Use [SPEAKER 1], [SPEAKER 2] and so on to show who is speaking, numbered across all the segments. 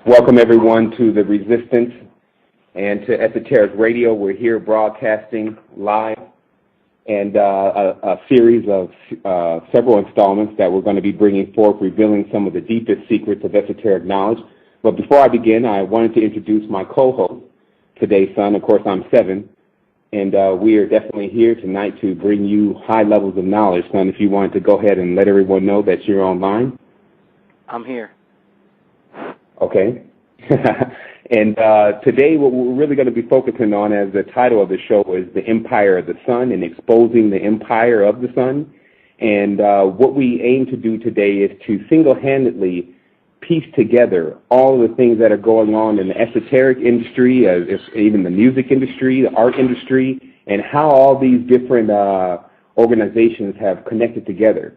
[SPEAKER 1] Welcome everyone to the Resistance and to Esoteric Radio. We're here broadcasting live and a series of several installments that we're going to be bringing forth, revealing some of the deepest secrets of esoteric knowledge. But before I begin, I wanted to introduce my co-host today, Son. Of course, I'm Sevan, and we are definitely here tonight to bring you high levels of knowledge. Son, if you wanted to go ahead and let everyone know that you're online.
[SPEAKER 2] I'm here.
[SPEAKER 1] Okay. And today what we're really going to be focusing on, as the title of the show is The Empire of the Sun and Exposing the Empire of the Sun. And what we aim to do today is to single-handedly piece together all of the things that are going on in the esoteric industry, even the music industry, the art industry, and how all these different organizations have connected together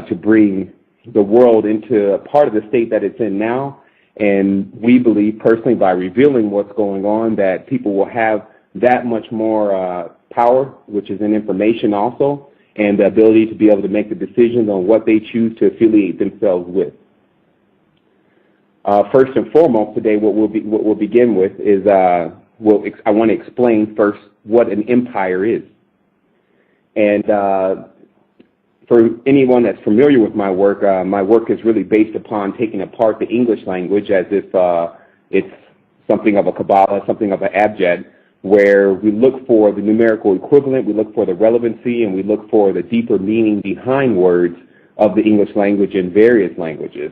[SPEAKER 1] to bring the world into a part of the state that it's in now. And we believe personally, by revealing what's going on, that people will have that much more power, which is in information also, and the ability to be able to make the decisions on what they choose to affiliate themselves with. First and foremost today, what we'll begin with is I want to explain first what an empire is. And for anyone that's familiar with my work is really based upon taking apart the English language as if it's something of a Kabbalah, something of an abjad, where we look for the numerical equivalent, we look for the relevancy, and we look for the deeper meaning behind words of the English language in various languages.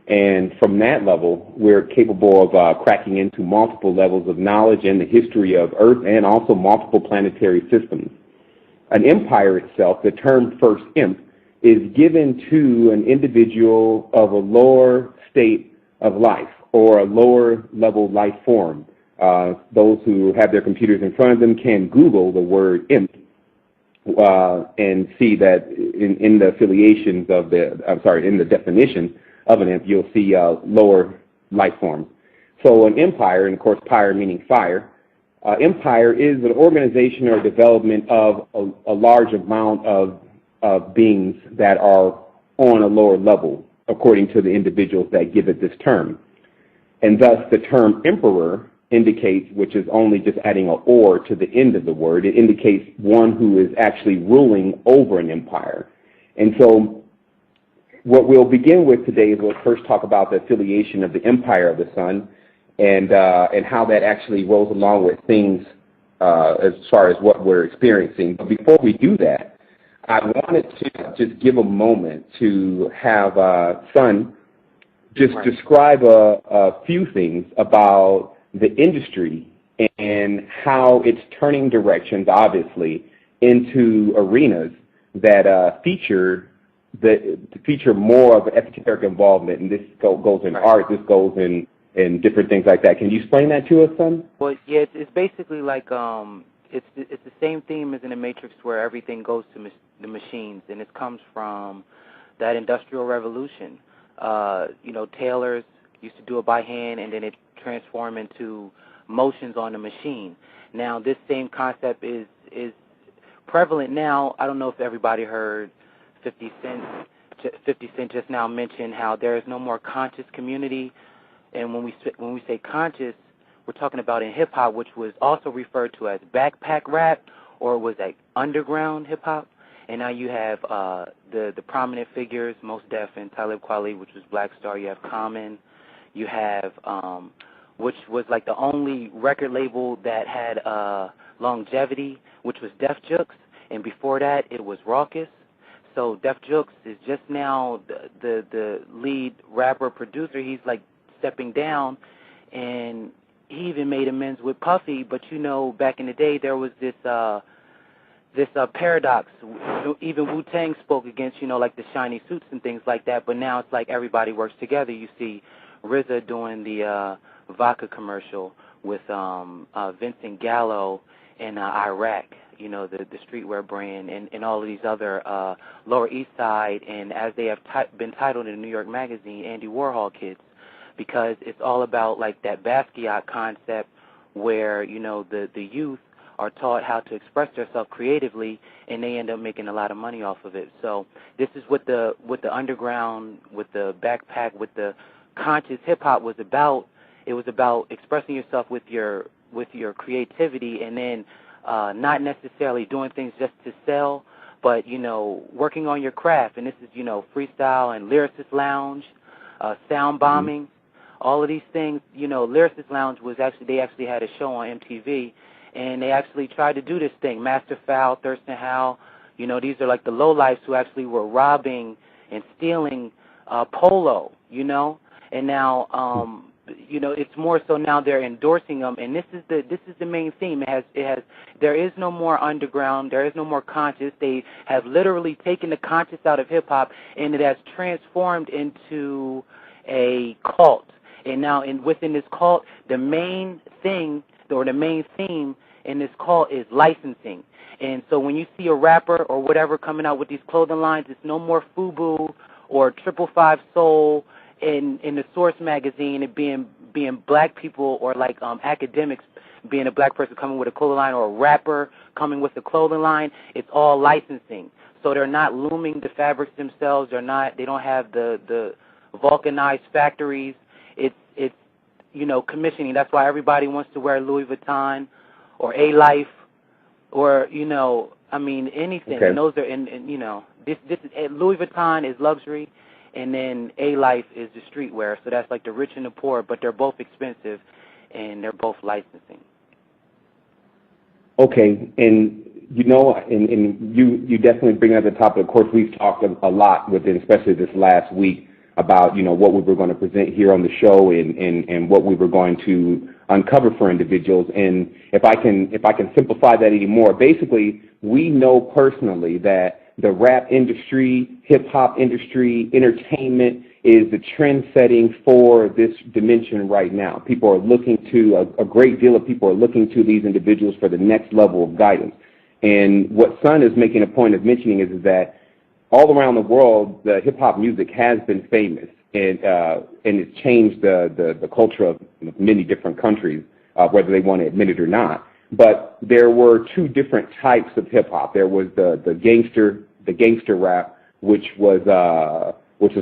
[SPEAKER 1] And from that level, we're capable of cracking into multiple levels of knowledge in the history of Earth and also multiple planetary systems. An empire itself, the term first imp, is given to an individual of a lower state of life or a lower level life form. Those who have their computers in front of them can Google the word imp and see that in the affiliations of in the definition of an imp, you'll see lower life forms. So an empire, and of course pyre meaning fire, empire is an organization or development of a large amount of beings that are on a lower level, according to the individuals that give it this term. And thus the term emperor indicates, which is only just adding an or to the end of the word, it indicates one who is actually ruling over an empire. And so what we'll begin with today is we'll first talk about the affiliation of the Empire of the Sun, and how that actually rolls along with things as far as what we're experiencing. But before we do that, I wanted to just give a moment to have Son just describe a few things about the industry and how it's turning directions, obviously, into arenas that feature more of esoteric involvement. And this goes in art, this goes in different things like that. Can you explain that to us, Son?
[SPEAKER 2] Well, yeah, it's basically like it's the same theme as in the Matrix, where everything goes to the machines, and it comes from that Industrial Revolution. Tailors used to do it by hand, and then it transformed into motions on the machine. Now, this same concept is prevalent now. I don't know if everybody heard 50 Cent just now mentioned how there is no more conscious community. And when we say conscious, we're talking about in hip-hop, which was also referred to as backpack rap, or was like underground hip-hop. And now you have the prominent figures, Mos Def and Talib Kweli, which was Black Star. You have Common. You have, which was like the only record label that had longevity, which was Def Jux. And before that, it was Raucus. So Def Jux is just now the lead rapper producer. He's like stepping down, and he even made amends with Puffy. But back in the day, there was this paradox. Even Wu-Tang spoke against, like the shiny suits and things like that. But now it's like everybody works together. You see RZA doing the vodka commercial with Vincent Gallo in Iraq. The streetwear brand, and all of these other Lower East Side, and as they have been titled in the New York Magazine, Andy Warhol kids, because it's all about like that Basquiat concept where, the youth are taught how to express themselves creatively, and they end up making a lot of money off of it. So this is what the underground, with the backpack, with the conscious hip-hop was about It was about expressing yourself with your creativity, and then not necessarily doing things just to sell, but, working on your craft. And this is, freestyle and lyricist lounge, sound bombing, all of these things. Lyricist lounge they actually had a show on MTV, and they actually tried to do this thing. Master Fowl, Thurston Howell, these are like the lowlifes who actually were robbing and stealing polo, and now, it's more so now they're endorsing them, and this is the main theme. There is no more underground, there is no more conscious. They have literally taken the conscious out of hip hop, and it has transformed into a cult. And now, within this cult, the main thing or the main theme in this cult is licensing. And so when you see a rapper or whatever coming out with these clothing lines, it's no more FUBU or 555 Soul in the Source magazine, and being black people or like academics being a black person coming with a clothing line, or a rapper coming with a clothing line. It's all licensing. So they're not looming the fabrics themselves. They don't have the vulcanized factories. It's commissioning. That's why everybody wants to wear Louis Vuitton or A-Life or anything.
[SPEAKER 1] Okay.
[SPEAKER 2] And those are this is, Louis Vuitton is luxury, and then A-Life is the streetwear. So that's like the rich and the poor, but they're both expensive, and they're both licensing.
[SPEAKER 1] Okay, and you definitely bring up the topic. Of course, we've talked a lot within, especially this last week, about what we were going to present here on the show and what we were going to uncover for individuals. And if I can simplify that any more, basically, we know personally that the rap industry, hip-hop industry, entertainment is the trend setting for this dimension right now. People are looking to, a great deal of people are looking to these individuals for the next level of guidance. And what Son is making a point of mentioning is that all around the world, the hip-hop music has been famous, and it's changed the culture of many different countries, whether they want to admit it or not. But there were two different types of hip-hop. There was the gangster rap, which was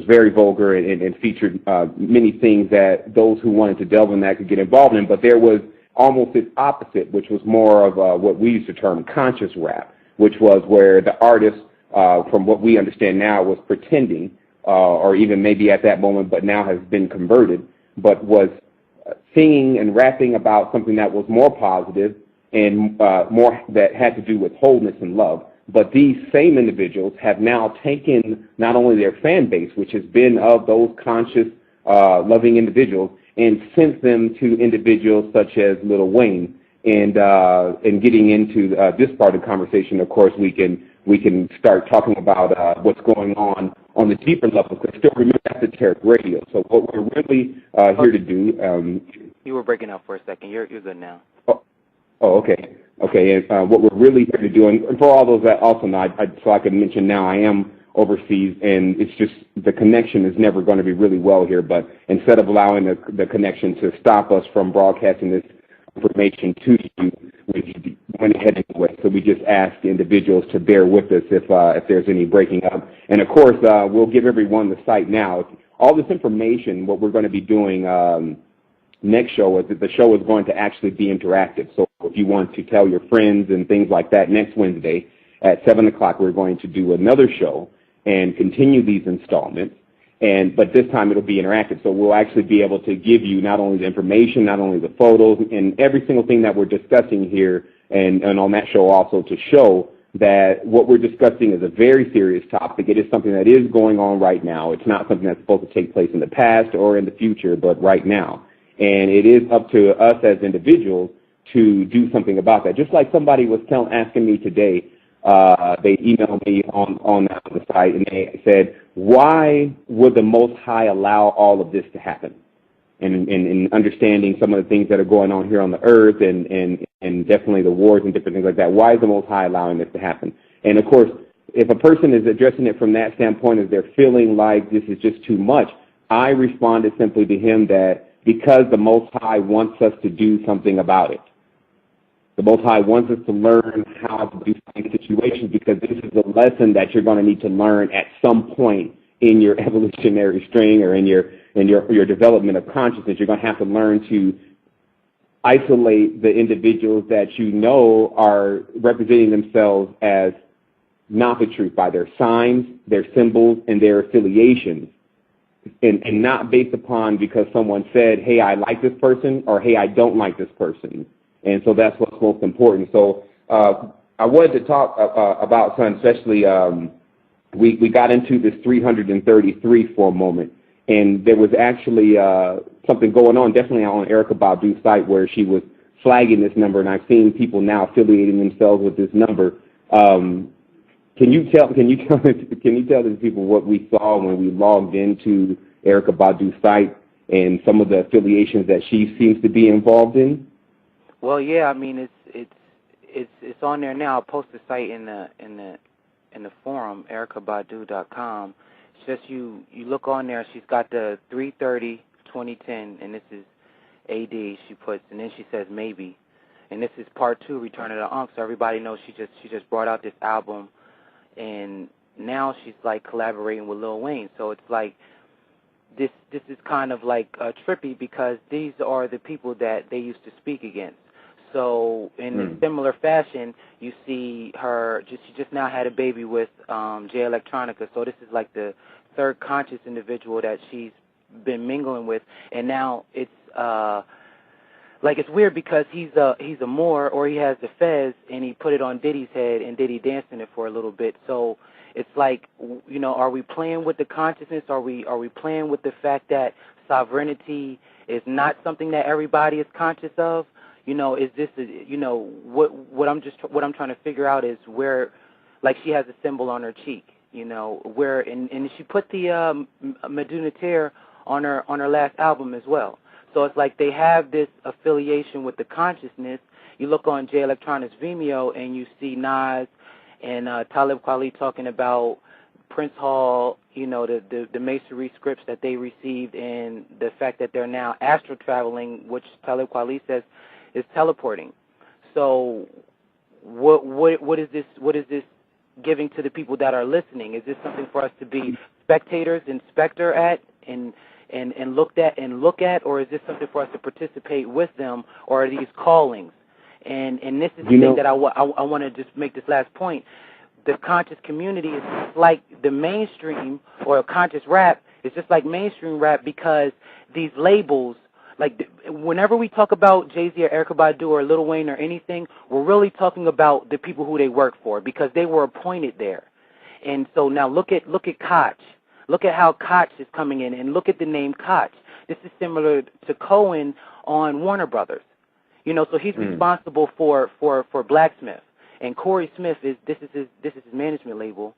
[SPEAKER 1] very vulgar and featured many things that those who wanted to delve in that could get involved in. But there was almost its opposite, which was more of what we used to term conscious rap, which was where the artist, from what we understand now, was pretending, or even maybe at that moment, but now has been converted, but was singing and rapping about something that was more positive and more that had to do with wholeness and love. But these same individuals have now taken not only their fan base, which has been of those conscious, loving individuals, and sent them to individuals such as Lil Wayne. And getting into this part of the conversation, of course, we can start talking about what's going on the deeper level. Because still remember Esoteric Radio. So what we're really here to do.
[SPEAKER 2] You were breaking up for a second. You're good now.
[SPEAKER 1] Oh, okay. Okay, and what we're really here to do, and for all those that also know, so I can mention now, I am overseas, and it's just the connection is never going to be really well here, but instead of allowing the connection to stop us from broadcasting this information to you, we went ahead anyway. So we just asked individuals to bear with us if there's any breaking up. And, of course, we'll give everyone the site now. All this information, what we're going to be doing next show is that the show is going to actually be interactive. So if you want to tell your friends and things like that, next Wednesday at 7 o'clock we're going to do another show and continue these installments. But this time it'll be interactive. So we'll actually be able to give you not only the information, not only the photos, and every single thing that we're discussing here and on that show also to show that what we're discussing is a very serious topic. It is something that is going on right now. It's not something that's supposed to take place in the past or in the future, but right now. And it is up to us as individuals to do something about that. Just like somebody was asking me today, they emailed me on the site, and they said, why would the Most High allow all of this to happen? And understanding some of the things that are going on here on the earth and definitely the wars and different things like that, why is the Most High allowing this to happen? And, of course, if a person is addressing it from that standpoint, as they're feeling like this is just too much, I responded simply to him that because the Most High wants us to do something about it. The Most High wants us to learn how to do these situations because this is a lesson that you're going to need to learn at some point in your evolutionary string or in your and your development of consciousness, you're going to have to learn to isolate the individuals that you know are representing themselves as not the truth by their signs, their symbols, and their affiliations, and not based upon because someone said, hey, I like this person, or hey, I don't like this person. And so that's what's most important. So I wanted to talk about, Son, especially we got into this 333 for a moment, and there was actually something going on, definitely on Erykah Badu's site, where she was flagging this number, and I've seen people now affiliating themselves with this number. Can you tell these people what we saw when we logged into Erykah Badu's site and some of the affiliations that she seems to be involved in?
[SPEAKER 2] Well, yeah, I mean it's on there now. I'll post the site in the forum, erykahbadu.com. It's just you look on there. She's got the 3/30/2010, and this is AD. She puts, and then she says maybe, and this is part 2, Return of the Ankh. So everybody knows she just brought out this album, and now she's like collaborating with Lil Wayne. So it's like this is kind of like trippy because these are the people that they used to speak against. So in a similar fashion, you see her, she just now had a baby with Jay Electronica. So this is like the third conscious individual that she's been mingling with. And now it's like it's weird because he's a Moor, or he has the fez, and he put it on Diddy's head, and Diddy danced in it for a little bit. So it's like, you know, are we playing with the consciousness? Are we playing with the fact that sovereignty is not something that everybody is conscious of? You know, is this, you know, what I'm trying to figure out is where, like, she has a symbol on her cheek, you know, where, and she put the Medunater on her last album as well. So it's like they have this affiliation with the consciousness. You look on Jay Electronics Vimeo and you see Nas and Talib Kweli talking about Prince Hall, you know, the masonry scripts that they received, and the fact that they're now astral traveling, which Talib Kweli says is teleporting. So what is this giving to the people that are listening? Is this something for us to be spectators and specter at and look at, or is this something for us to participate with them, or are these callings? And this is the thing that I want to just make this last point. The conscious community is like the mainstream, or conscious rap is just like mainstream rap, because these labels, like whenever we talk about Jay-Z or Erykah Badu or Lil Wayne or anything, we're really talking about the people who they work for, because they were appointed there. And so now look at Koch. Look at how Koch is coming in, and look at the name Koch. This is similar to Cohen on Warner Brothers. You know, so he's responsible for Blacksmith, and Corey Smith is his management label.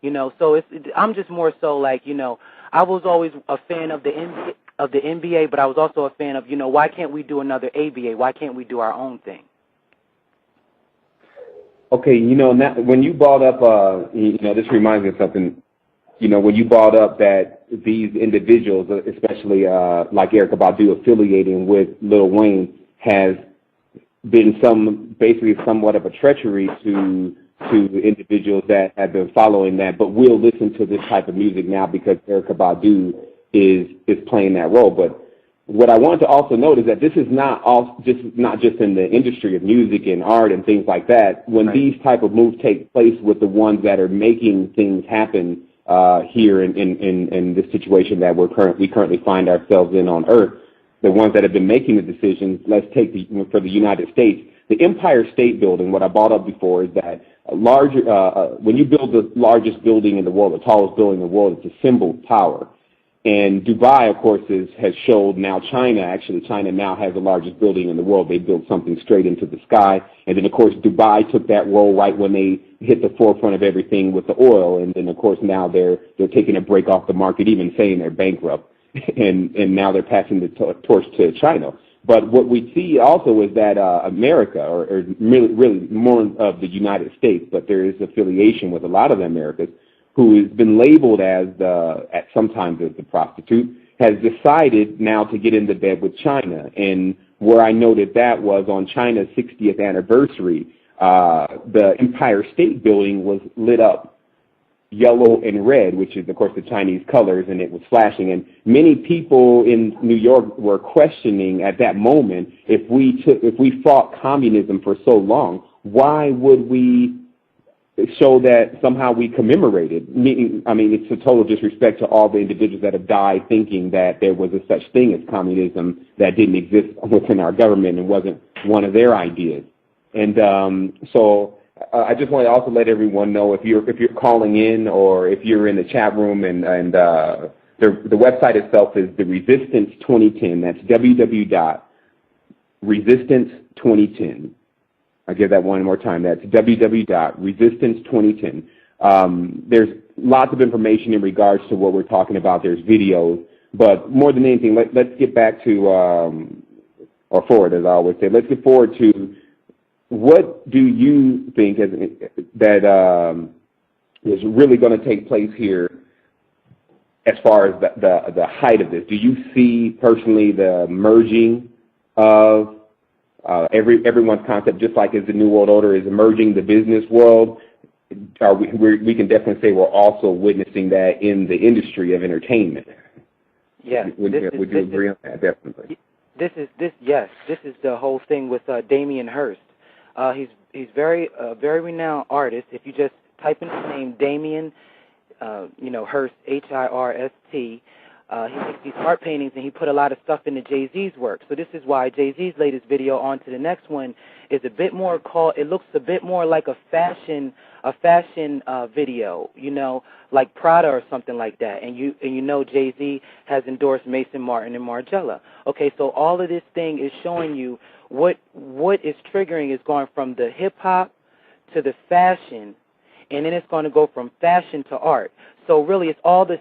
[SPEAKER 2] You know, so I'm just more so like, you know, I was always a fan of the NBA, but I was also a fan of, you know, why can't we do another ABA? Why can't we do our own thing?
[SPEAKER 1] Okay, you know, now, when you brought up, you know, this reminds me of something. You know, when you brought up that these individuals, especially like Erykah Badu affiliating with Lil Wayne, has been basically somewhat of a treachery to individuals that have been following that, but will listen to this type of music now because Erykah Badu is playing that role. But what I want to also note is that this is not just in the industry of music and art and things like that. When these type of moves take place with the ones that are making things happen here in this situation that we currently find ourselves in on Earth, the ones that have been making the decisions, let's take for the United States, the Empire State Building. What I brought up before is that when you build the largest building in the world, the tallest building in the world, it's a symbol of power. And Dubai, of course, has showed now China now has the largest building in the world. They built something straight into the sky. And then, of course, Dubai took that role right when they hit the forefront of everything with the oil. And then, of course, now they're taking a break off the market, even saying they're bankrupt. And now they're passing the torch to China. But what we see also is that America, or really more of the United States, but there is affiliation with a lot of the Americas, who has been labeled as sometimes as the prostitute, has decided now to get into bed with China. And where I noted that was on China's 60th anniversary, the Empire State Building was lit up yellow and red, which is, of course, the Chinese colors, and it was flashing. And many people in New York were questioning at that moment, if we fought communism for so long, why would we show that somehow we commemorated? I mean, it's a total disrespect to all the individuals that have died thinking that there was a such thing as communism that didn't exist within our government and wasn't one of their ideas. And so I just want to also let everyone know, if you're calling in or if you're in the chat room, and the website itself is the Resistance 2010. That's www.resistance2010. I'll give that one more time. That's www.resistance2010. There's lots of information in regards to what we're talking about. There's videos, but more than anything, let's get back to, or forward, as I always say. Let's get forward to, what do you think that is really going to take place here as far as the height of this? Do you see personally the merging of everyone's concept, just like as the New World Order is emerging the business world? We can definitely say we're also witnessing that in the industry of entertainment.
[SPEAKER 2] Yeah.
[SPEAKER 1] Would you agree on that? Definitely.
[SPEAKER 2] This is the whole thing with Damien Hirst. He's very renowned artist. If you just type in his name, Damien, Hirst, Hirst. He makes these art paintings, and he put a lot of stuff into Jay-Z's work. So this is why Jay-Z's latest video on to the next one is a bit more it looks a bit more like a fashion video, like Prada or something like that. And Jay-Z has endorsed Mason Martin and Margiela. Okay, so all of this thing is showing you what is triggering is going from the hip-hop to the fashion, and then it's going to go from fashion to art. So really, it's all the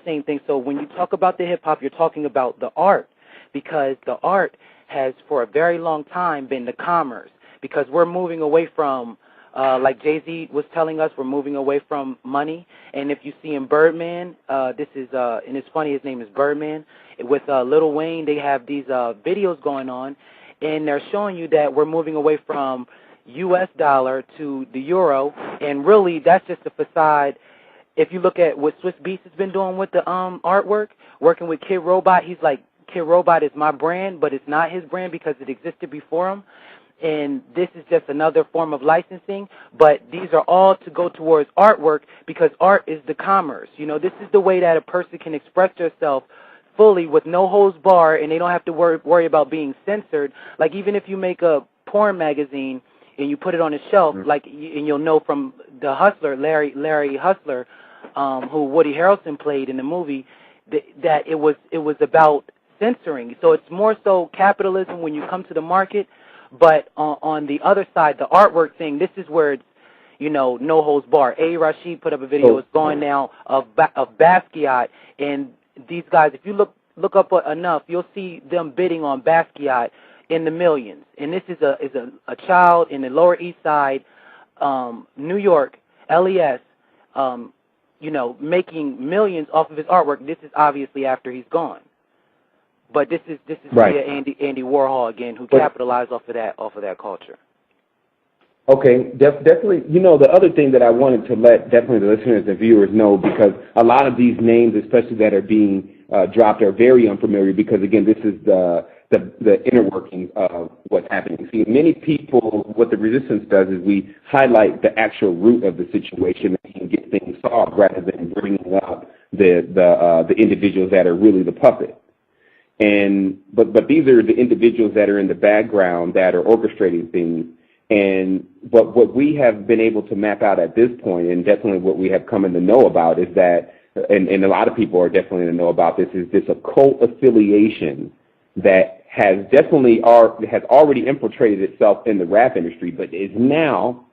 [SPEAKER 2] same thing. So when you talk about the hip-hop, you're talking about the art, because the art has for a very long time been the commerce, because we're moving away from, like Jay-Z was telling us, we're moving away from money. And if you see in Birdman, and it's funny, his name is Birdman, with Lil Wayne, they have these videos going on, and they're showing you that we're moving away from U.S. dollar to the euro, and really that's just a facade. If you look at what Swiss Beats has been doing with the artwork, working with Kid Robot, he's like, Kid Robot is my brand, but it's not his brand because it existed before him. And this is just another form of licensing, but these are all to go towards artwork, because art is the commerce. This is the way that a person can express themselves fully with no holds barred, and they don't have to worry about being censored. Like, even if you make a porn magazine and you put it on a shelf, and you'll know from the Hustler, Larry Hustler, who Woody Harrelson played in the movie, that it was about censoring. So it's more so capitalism when you come to the market, but on the other side, the artwork thing, this is where it's, no holds barred. A. Rashid put up a video, it's going now, of Basquiat, and these guys, if you look up enough, you'll see them bidding on Basquiat in the millions. And this is a child in the Lower East Side, New York, LES, making millions off of his artwork. This is obviously after he's gone. But this is
[SPEAKER 1] right.
[SPEAKER 2] Via Andy Warhol again, who capitalized off of that culture.
[SPEAKER 1] Okay, definitely. The other thing that I wanted to let definitely the listeners and viewers know, because a lot of these names, especially that are being dropped, are very unfamiliar, because again, this is the inner workings of what's happening. See, many people, what the resistance does is we highlight the actual root of the situation and get things solved, rather than bringing up the individuals that are really the puppet. But these are the individuals that are in the background that are orchestrating things. But what we have been able to map out at this point, and definitely what we have come in to know about, is that, and a lot of people are definitely in to know about this, is this occult affiliation that has already infiltrated itself in the rap industry, but is now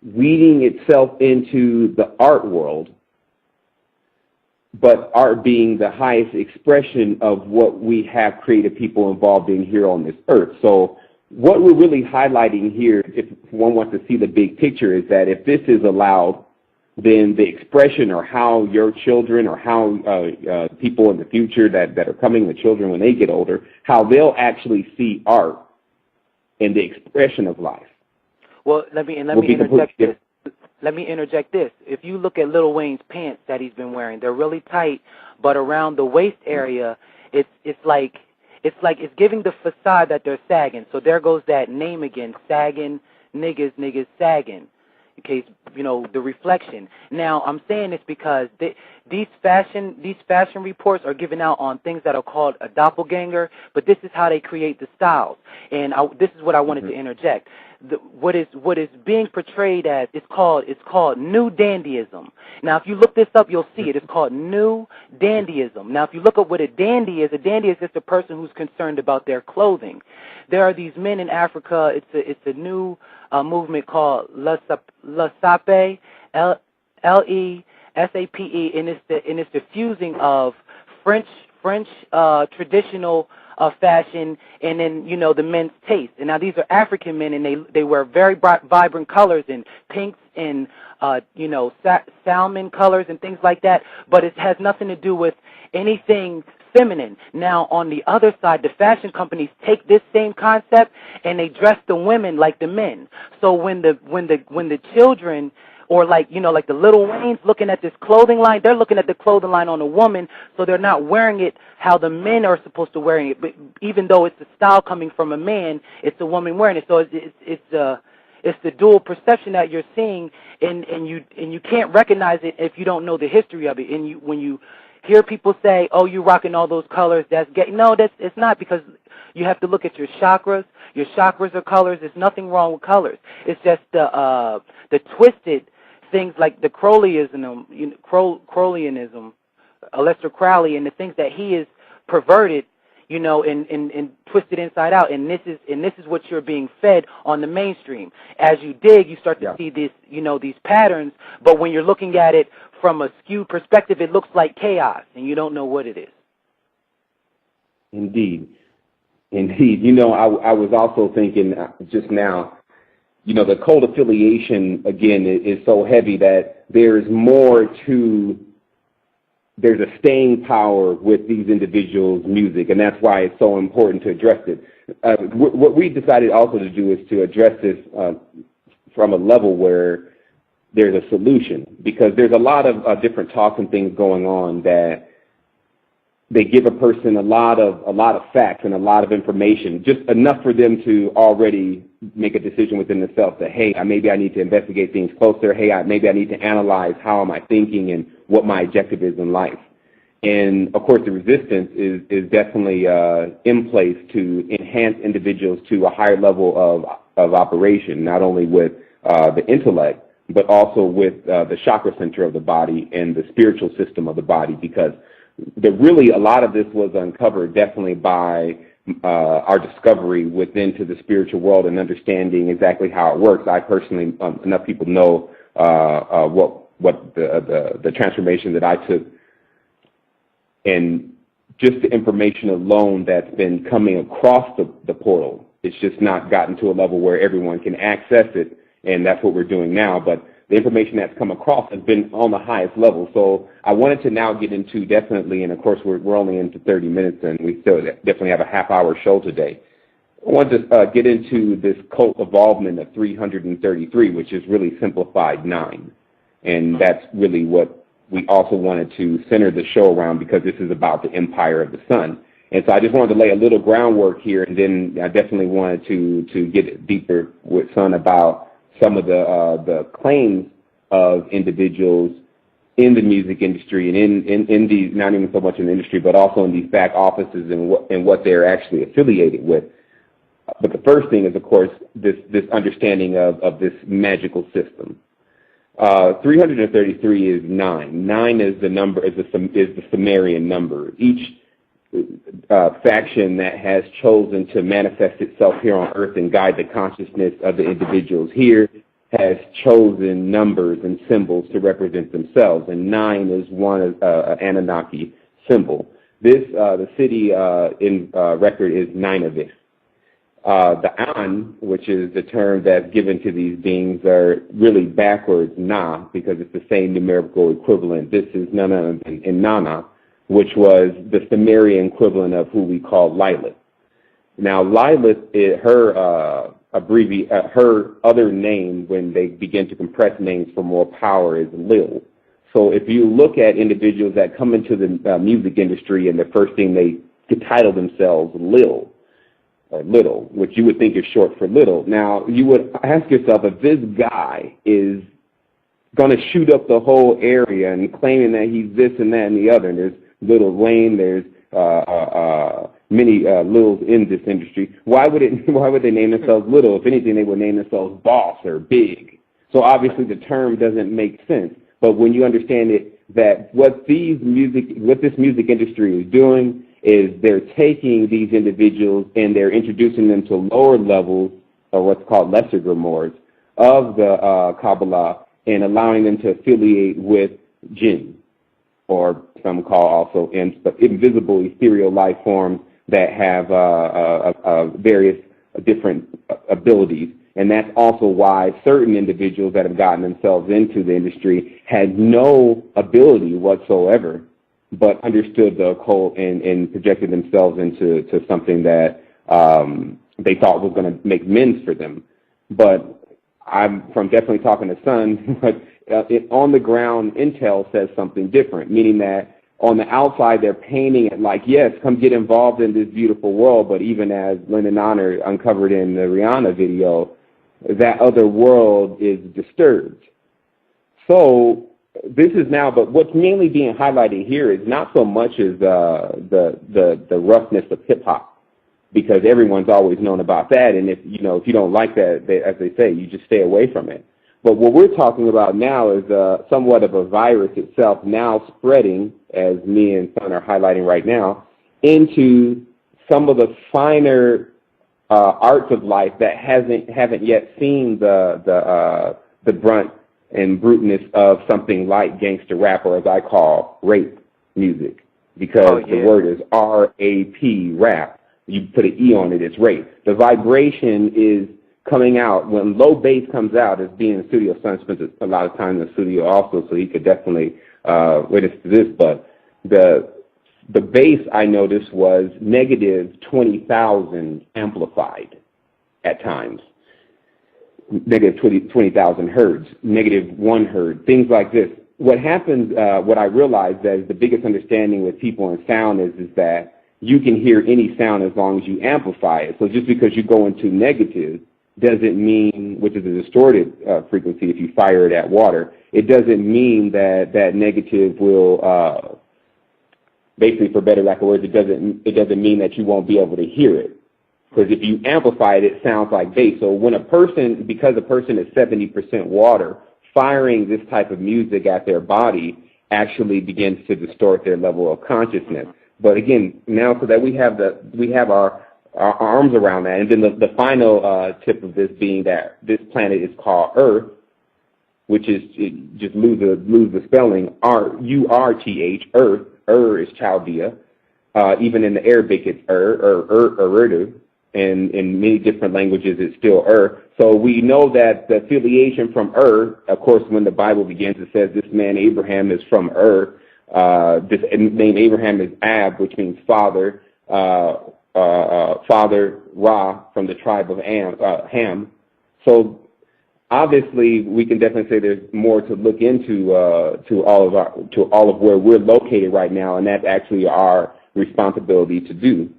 [SPEAKER 1] weeding itself into the art world, but art being the highest expression of what we have creative people involved in here on this earth. So what we're really highlighting here, if one wants to see the big picture, is that if this is allowed, then the expression, or how your children, or how people in the future that are coming, the children when they get older, how they'll actually see art and the expression of life.
[SPEAKER 2] Well, let me interject this. let me interject this. If you look at Lil Wayne's pants that he's been wearing, they're really tight, but around the waist area, it's like it's giving the facade that they're sagging. So there goes that name again, sagging, niggas sagging. In case, the reflection. Now, I'm saying this because these fashion reports are given out on things that are called a doppelganger, but this is how they create the styles. And this is what I wanted to interject. What is being portrayed as, it's called new dandyism. Now, if you look this up, you'll see it. It's called new dandyism. Now, if you look up what a dandy is just a person who's concerned about their clothing. There are these men in Africa. It's a new movement called Le Sape, Lesape, and it's the fusing of French traditional fashion and then the men's taste. And now these are African men, and they wear very vibrant colors and pinks and salmon colors and things like that. But it has nothing to do with anything feminine. Now, on the other side, the fashion companies take this same concept and they dress the women like the men. So when the children, or like the Little Waynes looking at this clothing line, they're looking at the clothing line on a woman, so they're not wearing it how the men are supposed to wearing it. But even though it's a style coming from a man, it's a woman wearing it. So it's the dual perception that you're seeing, and you can't recognize it if you don't know the history of it. And when you hear people say, "Oh, you rocking all those colors, that's gay." No, it's not, because you have to look at your chakras. Your chakras are colors. There's nothing wrong with colors. It's just the twisted things like the Crowleyanism, Aleister Crowley, and the things that he is perverted, and twisted inside out. And this is what you're being fed on the mainstream. As you dig, you start to see this, these patterns. But when you're looking at it from a skewed perspective, it looks like chaos, and you don't know what it is.
[SPEAKER 1] Indeed. I was also thinking just now, the cult affiliation, again, is so heavy that there's a staying power with these individuals' music, and that's why it's so important to address it. What we decided also to do is to address this from a level where there's a solution, because there's a lot of different talks and things going on that they give a person a lot of facts and a lot of information, just enough for them to already make a decision within themselves that, hey, maybe I need to investigate things closer. Hey, maybe I need to analyze how am I thinking and what my objective is in life. And, of course, the resistance is definitely in place to enhance individuals to a higher level of operation, not only with the intellect, but also with the chakra center of the body and the spiritual system of the body, because really a lot of this was uncovered definitely by our discovery within to the spiritual world and understanding exactly how it works. I personally, enough people know what the transformation that I took, and just the information alone that's been coming across the portal. It's just not gotten to a level where everyone can access it, and that's what we're doing now. But the information that's come across has been on the highest level. So I wanted to now get into definitely, and of course we're only into 30 minutes, and we still definitely have a half-hour show today. I wanted to get into this cult evolvement of 333, which is really simplified 9. And that's really what we also wanted to center the show around, because this is about the empire of the sun. And so I just wanted to lay a little groundwork here, and then I definitely wanted to get deeper with Son about some of the claims of individuals in the music industry and in these, not even so much in the industry, but also in these back offices and what they're actually affiliated with. But the first thing is, of course, this understanding of this magical system. 333 is 9. 9 is the number, is the Sumerian number. Each faction that has chosen to manifest itself here on Earth and guide the consciousness of the individuals here has chosen numbers and symbols to represent themselves, and 9 is one Anunnaki symbol. The city in record is Nineveh. The An, which is the term that's given to these beings, are really backwards Na, because it's the same numerical equivalent. This is Nana and Nana, which was the Sumerian equivalent of who we call Lilith. Now, Lilith, her her other name when they begin to compress names for more power is Lil. So if you look at individuals that come into the music industry and the first thing they title themselves Lil, or Little, which you would think is short for Little. Now, you would ask yourself, if this guy is going to shoot up the whole area and claiming that he's this and that and the other, and there's Lil Wayne, there's many Lils in this industry, why would they name themselves Little? If anything, they would name themselves Boss or Big. So obviously the term doesn't make sense. But when you understand it, that what this music industry is doing is they're taking these individuals and they're introducing them to lower levels, or what's called lesser grimoires, of the Kabbalah, and allowing them to affiliate with jinn, or some call also invisible ethereal life forms that have various different abilities. And that's also why certain individuals that have gotten themselves into the industry had no ability whatsoever, but understood the occult and projected themselves into something that they thought was going to make amends for them. But I'm definitely talking to Son, but on the ground intel says something different, meaning that on the outside they're painting it like, yes, come get involved in this beautiful world, but even as Lyndon Honor uncovered in the Rihanna video, that other world is disturbed. So this is now, but what's mainly being highlighted here is not so much as the roughness of hip hop, because everyone's always known about that, and if you don't like that, as they say, you just stay away from it. But what we're talking about now is somewhat of a virus itself now spreading, as me and Son are highlighting right now, into some of the finer arts of life that haven't yet seen the brunt and bruteness of something like gangster rap, or as I call rape music, because the word is R-A-P, rap. You put an E on it, it's rape. The vibration is coming out. When low bass comes out, as being in the studio, Son spends a lot of time in the studio also, so he could definitely witness to this, but the bass I noticed was negative 20,000 amplified at times, negative 20,000 hertz, negative 1 hertz, things like this. What happens, what I realized that is the biggest understanding with people in sound is that you can hear any sound as long as you amplify it. So just because you go into negative doesn't mean, which is a distorted frequency if you fire it at water, it doesn't mean that that negative will, basically for better lack of words, it doesn't mean that you won't be able to hear it. Because if you amplify it, it sounds like bass. So when because a person is 70% water, firing this type of music at their body actually begins to distort their level of consciousness. But again, now so that we have our arms around that, and then the final tip of this being that this planet is called Earth, which is, just lose the spelling, U-R-T-H, Earth. Is Chaldea. Even in the Arabic, it's or Urdu. And in many different languages, it's still So we know that the affiliation from of course, when the Bible begins, it says this man Abraham is from this name Abraham is Ab, which means father. Father Ra from the tribe of Ham. So obviously, we can definitely say there's more to look into to all of where we're located right now, and that's actually our responsibility to do.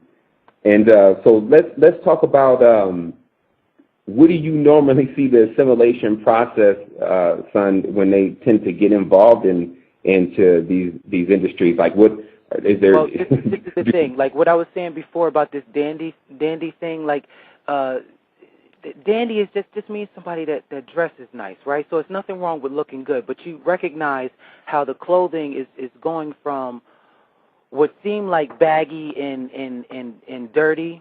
[SPEAKER 1] And so let's talk about what do you normally see the assimilation process, Son, when they tend to get involved into these industries? Like, what is there?
[SPEAKER 2] Well, this is the thing. Like what I was saying before about this dandy thing, like. Dandy is just means somebody that dresses nice, right? So it's nothing wrong with looking good, but you recognize how the clothing is going from what seemed like baggy and dirty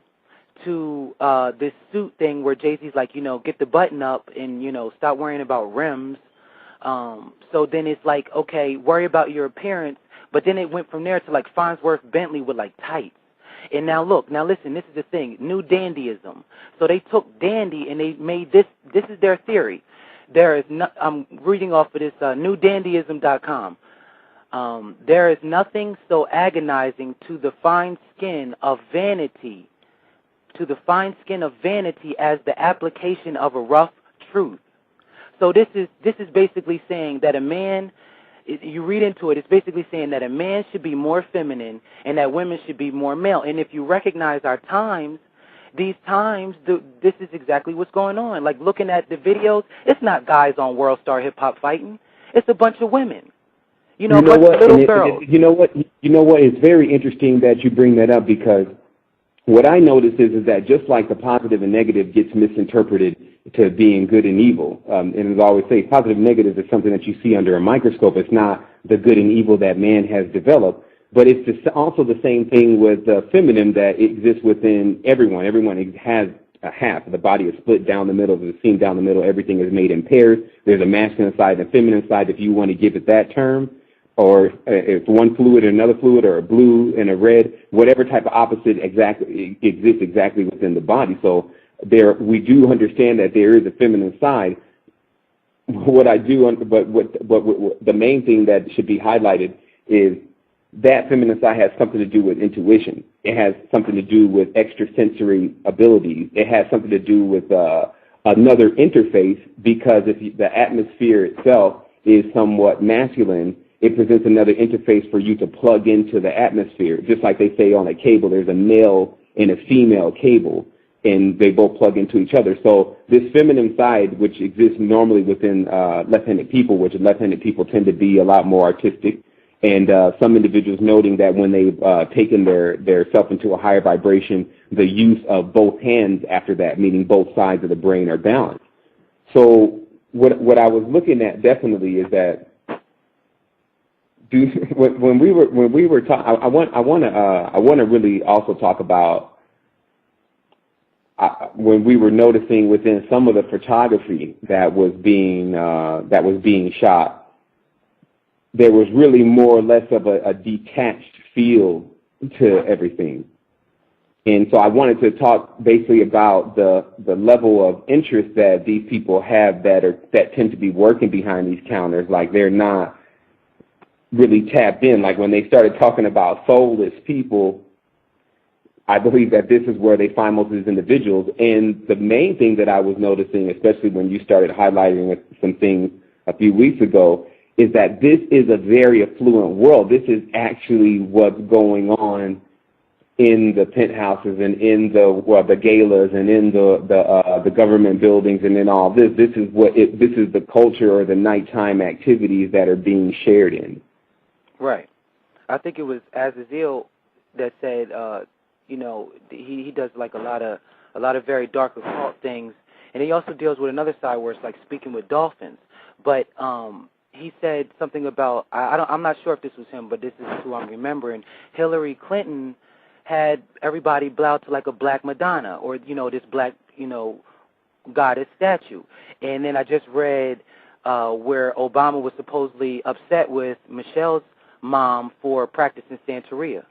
[SPEAKER 2] to this suit thing where Jay-Z's like, get the button up and, stop worrying about rims. So then it's like, okay, worry about your appearance, but then it went from there to like Farnsworth Bentley with like tights. And now listen, this is the thing, new dandyism. So they took dandy and they made this is their theory. I'm reading off of this newdandyism.com. There is nothing so agonizing to the fine skin of vanity to the fine skin of vanity as the application of a rough truth. So this is basically saying that a man, you read into it, it's basically saying that a man should be more feminine and that women should be more male. And if you recognize our times, these times, this is exactly what's going on. Like looking at the videos, it's not guys on World Star Hip Hop fighting. It's a bunch of women. You know, a bunch of little girls.
[SPEAKER 1] You know what? It's very interesting that you bring that up, because what I notice is that just like the positive and negative gets misinterpreted to being good and evil, and as I always say, positive and negative is something that you see under a microscope. It's not the good and evil that man has developed. But it's also the same thing with the feminine that exists within everyone. Everyone has a half. The body is split down the middle. There's a seam down the middle. Everything is made in pairs. There's a masculine side and a feminine side, if you want to give it that term, or if one fluid and another fluid, or a blue and a red, whatever type of opposite exactly exists exactly within the body. So we do understand that there is a feminine side. What the main thing that should be highlighted is that feminine side has something to do with intuition. It has something to do with extrasensory abilities. It has something to do with another interface, because if the atmosphere itself is somewhat masculine, it presents another interface for you to plug into the atmosphere. Just like they say on a cable, there's a male and a female cable, and they both plug into each other. So this feminine side, which exists normally within left-handed people, which left-handed people tend to be a lot more artistic, and some individuals noting that when they've taken their self into a higher vibration, the use of both hands after that, meaning both sides of the brain, are balanced. So what I was looking at definitely is that when we were talking, I want to really also talk about when we were noticing within some of the photography that was being shot, there was really more or less of a detached feel to everything. And so I wanted to talk basically about the level of interest that these people have that tend to be working behind these counters. Like, they're not really tapped in. Like, when they started talking about soulless people, I believe that this is where they find most of these individuals. And the main thing that I was noticing, especially when you started highlighting some things a few weeks ago, is that this is a very affluent world. This is actually what's going on in the penthouses and in the galas and in the government buildings and in all this. This is the culture or the nighttime activities that are being shared in.
[SPEAKER 2] Right. I think it was Azazel that said, he does like a lot of very dark occult things, and he also deals with another side where it's like speaking with dolphins. But he said something about, I'm not sure if this was him, but this is who I'm remembering. Hillary Clinton had everybody bow to like a black Madonna, or this black goddess statue. And then I just read where Obama was supposedly upset with Michelle's mom for practicing Santeria.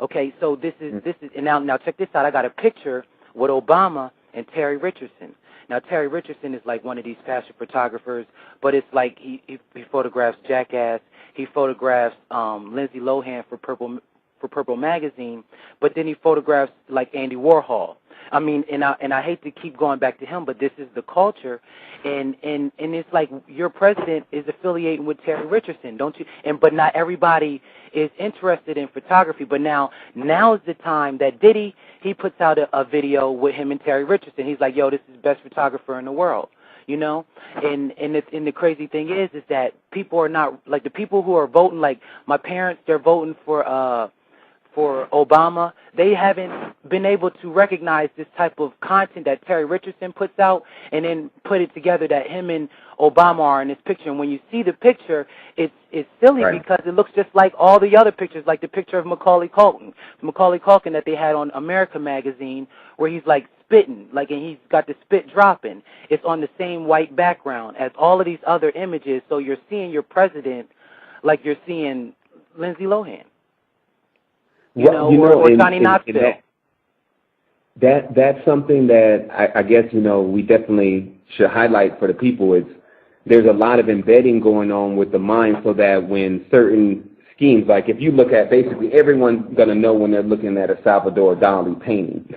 [SPEAKER 2] Okay, so this is and now check this out. I got a picture with Obama and Terry Richardson. Now, Terry Richardson is like one of these fashion photographers, but it's like he photographs Jackass. He photographs Lindsay Lohan for Purple Magazine, but then he photographs like Andy Warhol. I mean, and I hate to keep going back to him, but this is the culture, and it's like your president is affiliating with Terry Richardson, don't you? But not everybody is interested in photography. But now is the time that Diddy, he puts out a video with him and Terry Richardson. He's like, yo, this is the best photographer in the world, And the crazy thing is that people are not like the people who are voting. Like my parents, they're voting for Obama. They haven't been able to recognize this type of content that Terry Richardson puts out and then put it together that him and Obama are in this picture. And when you see the picture, it's silly, right, because it looks just like all the other pictures, like the picture of Macaulay Culkin that they had on America magazine, where he's like spitting, like, and he's got the spit dropping. It's on the same white background as all of these other images. So you're seeing your president like you're seeing Lindsay Lohan. Or Johnny Knoxville.
[SPEAKER 1] That's something that I guess, we definitely should highlight for the people. There's a lot of embedding going on with the mind, so that when certain schemes, like if you look at basically everyone's going to know when they're looking at a Salvador Dali painting,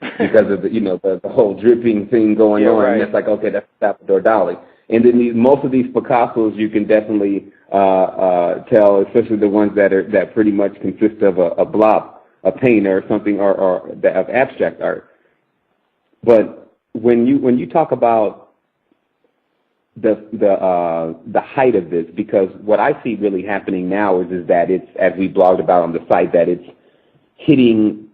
[SPEAKER 1] because of the whole dripping thing going on.
[SPEAKER 2] Right.
[SPEAKER 1] And it's like, okay, that's Salvador Dali. And then most of these Picassos you can definitely tell, especially the ones that pretty much consist of a blob, a paint or something, or of abstract art. But when you talk about the height of this, because what I see really happening now is that it's, as we blogged about on the site, that it's hitting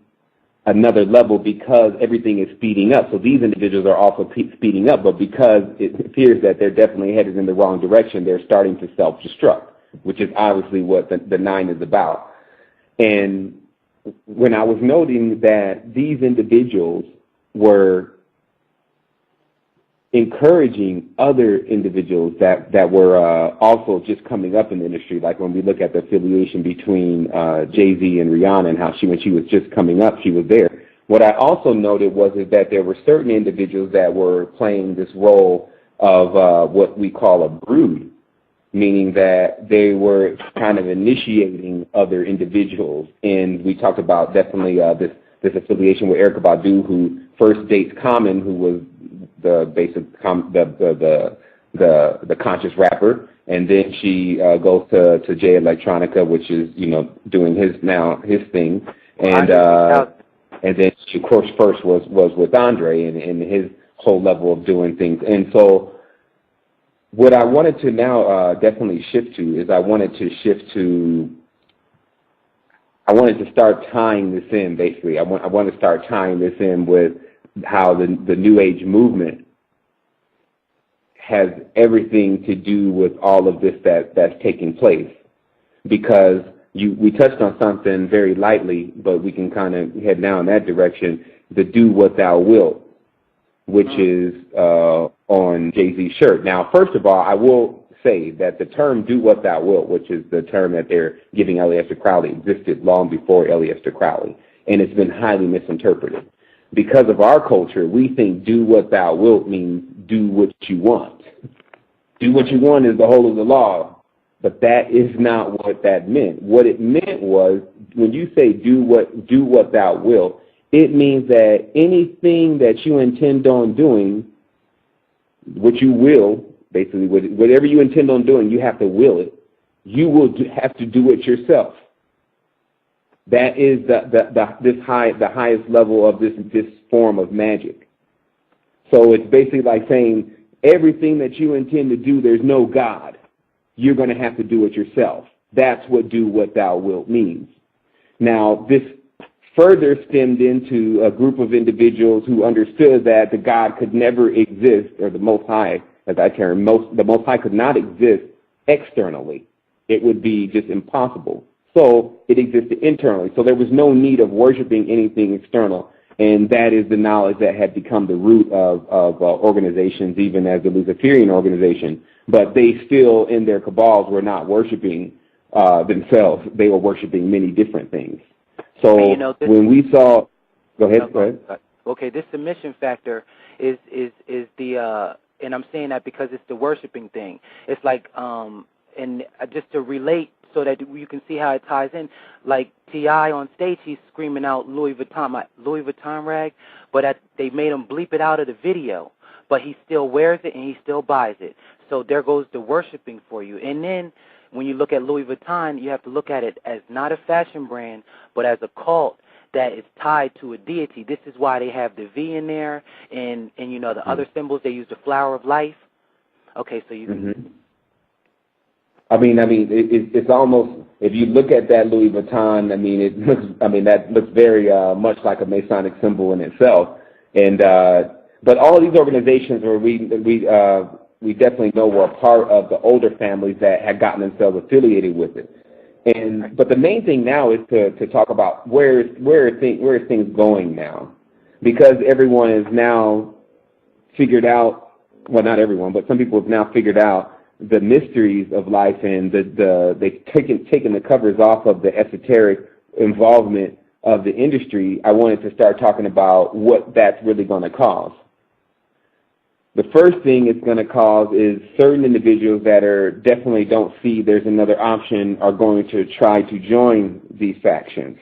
[SPEAKER 1] another level because everything is speeding up. So these individuals are also speeding up, but because it appears that they're definitely headed in the wrong direction, they're starting to self-destruct, which is obviously what the 9 is about. And when I was noting that these individuals were encouraging other individuals that were also just coming up in the industry, like when we look at the affiliation between Jay-Z and Rihanna and how when she was just coming up, she was there. What I also noted was that there were certain individuals that were playing this role of what we call a brood, meaning that they were kind of initiating other individuals. And we talked about definitely this affiliation with Erykah Badu, who first dates Common, who was the conscious rapper, and then she goes to Jay Electronica, which is doing his thing, and then she, of course, first was with Andre and his whole level of doing things. And so what I wanted to now definitely shift to is I wanted to start tying this in. Basically, I want to start tying this in with how the New Age movement has everything to do with all of this that's taking place. Because we touched on something very lightly, but we can kind of head now in that direction, the do what thou wilt, which is on Jay-Z's shirt. Now, first of all, I will say that the term do what thou wilt, which is the term that they're giving Aleister Crowley, existed long before Aleister Crowley, and it's been highly misinterpreted. Because of our culture, we think do what thou wilt means do what you want. Do what you want is the whole of the law, but that is not what that meant. What it meant was, when you say do what thou wilt, it means that anything that you intend on doing, what you will, basically whatever you intend on doing, you have to will it. You will have to do it yourself. That is the highest level of this form of magic. So it's basically like saying everything that you intend to do, there's no God. You're going to have to do it yourself. That's what do what thou wilt means. Now, this further stemmed into a group of individuals who understood that the God could never exist, or the Most High, as I term, the Most High could not exist externally. It would be just impossible. So it existed internally. So there was no need of worshiping anything external. And that is the knowledge that had become the root of organizations, even as the Luciferian organization. But they still, in their cabals, were not worshiping themselves. They were worshiping many different things. So when we saw... Go ahead.
[SPEAKER 2] Okay, this submission factor is the... and I'm saying that because it's the worshiping thing. It's like, and just to relate so that you can see how it ties in, like T.I. on stage, he's screaming out Louis Vuitton rag, but they made him bleep it out of the video, but he still wears it and he still buys it. So there goes the worshiping for you. And then when you look at Louis Vuitton, you have to look at it as not a fashion brand, but as a cult that is tied to a deity. This is why they have the V in there, and the other symbols, they use the flower of life. Okay, so you can...
[SPEAKER 1] it's almost, if you look at that Louis Vuitton, that looks very much like a Masonic symbol in itself. And but all of these organizations where we definitely know were a part of the older families that had gotten themselves affiliated with it. But the main thing now is to talk about where are things going now, because everyone is now figured out. Well, not everyone, but some people have now figured out the mysteries of life, and they've taken the covers off of the esoteric involvement of the industry. I wanted to start talking about what that's really going to cause. The first thing it's going to cause is certain individuals that definitely don't see there's another option are going to try to join these factions.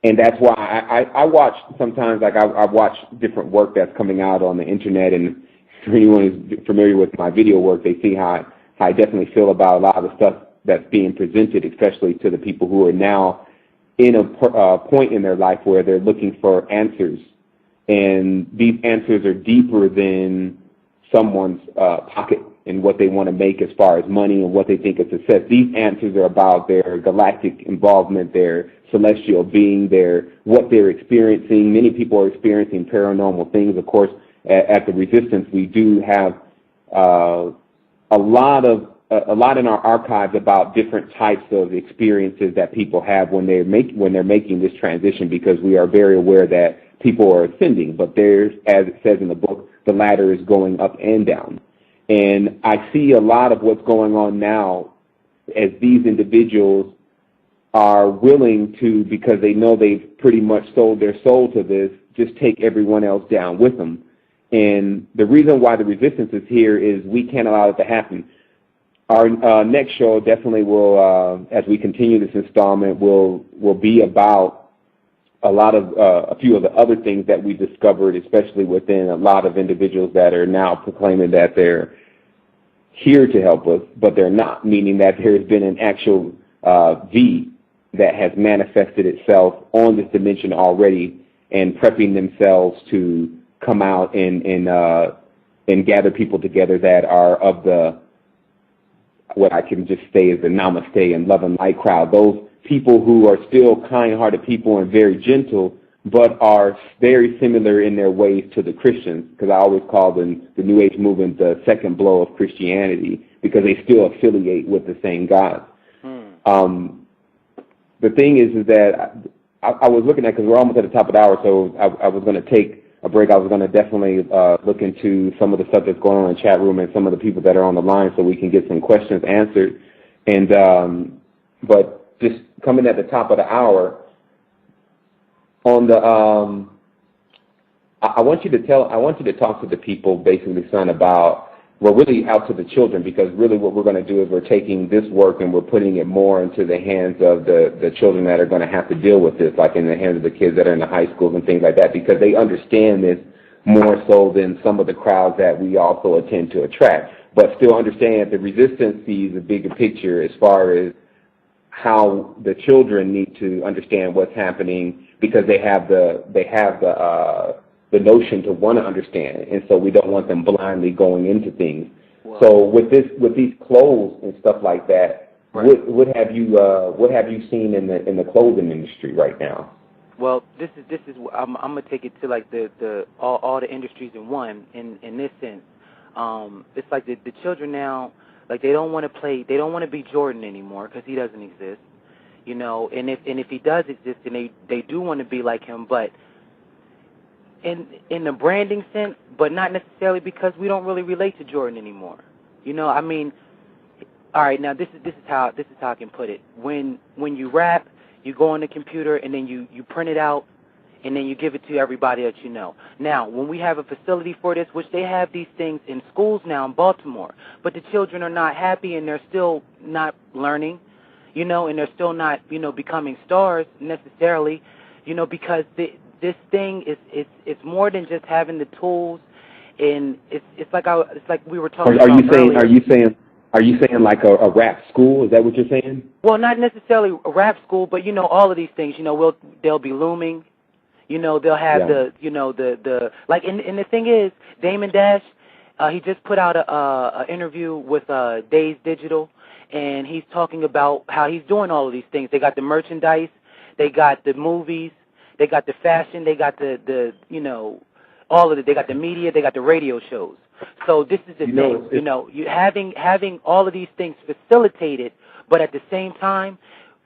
[SPEAKER 1] And that's why I watch sometimes, like I watch different work that's coming out on the internet, and for anyone who's familiar with my video work, they see how I definitely feel about a lot of the stuff that's being presented, especially to the people who are now in a point in their life where they're looking for answers. And these answers are deeper than someone's pocket and what they want to make as far as money and what they think is success. These answers are about their galactic involvement, their celestial being, what they're experiencing. Many people are experiencing paranormal things. Of course, at the Resistance, we do have a lot in our archives about different types of experiences that people have when they're making this transition, because we are very aware that people are ascending, but there's, as it says in the book, the ladder is going up and down. And I see a lot of what's going on now as these individuals are willing to, because they know they've pretty much sold their soul to this, just take everyone else down with them. And the reason why the Resistance is here is we can't allow it to happen. Our next show definitely will, as we continue this installment, will be about a few of the other things that we discovered, especially within a lot of individuals that are now proclaiming that they're here to help us, but they're not, meaning that there's been an actual V that has manifested itself on this dimension already and prepping themselves to come out and gather people together that are of the, what I can just say is the namaste and love and light crowd. Those people who are still kind-hearted people and very gentle, but are very similar in their ways to the Christians, because I always call the New Age movement the second blow of Christianity, because they still affiliate with the same God. The thing is that I was looking at, because we're almost at the top of the hour, so I was going to take a break. I was going to definitely look into some of the stuff that's going on in the chat room and some of the people that are on the line so we can get some questions answered. And but just coming at the top of the hour, on the I want you to talk to the people, basically, son, about, well, really out to the children, because really what we're going to do is we're taking this work and we're putting it more into the hands of the children that are going to have to deal with this, like in the hands of the kids that are in the high schools and things like that, because they understand this more so than some of the crowds that we also attend to attract. But still understand that the Resistance sees a bigger picture as far as how the children need to understand what's happening, because they have the notion to want to understand, and so we don't want them blindly going into things. Wow. So with these clothes and stuff like that, right, what have you seen in the clothing industry right now?
[SPEAKER 2] Well, this is I'm gonna take it to like the all the industries in one. In this sense, it's like the children now, like they don't want to be Jordan anymore because he doesn't exist, you know. And if he does exist, then they do want to be like him, but in the branding sense, but not necessarily, because we don't really relate to Jordan anymore. You know, I mean, all right, now this is how I can put it. When you rap, you go on the computer and then you print it out and then you give it to everybody that you know. Now, when we have a facility for this, which they have these things in schools now in Baltimore, but the children are not happy and they're still not learning, you know, and they're still not, you know, becoming stars necessarily, you know, because this thing it's more than just having the tools, and it's like we were talking about earlier.
[SPEAKER 1] Are you saying like a rap school? Is that what you're saying?
[SPEAKER 2] Well, not necessarily a rap school, but you know, all of these things. You know, they'll be looming. You know, they'll have the like. And the thing is, Damon Dash, he just put out a interview with Days Digital, and he's talking about how he's doing all of these things. They got the merchandise, they got the movies, they got the fashion, they got the you know, all of it. They got the media, they got the radio shows. So this is the thing, you know, you having all of these things facilitated, but at the same time,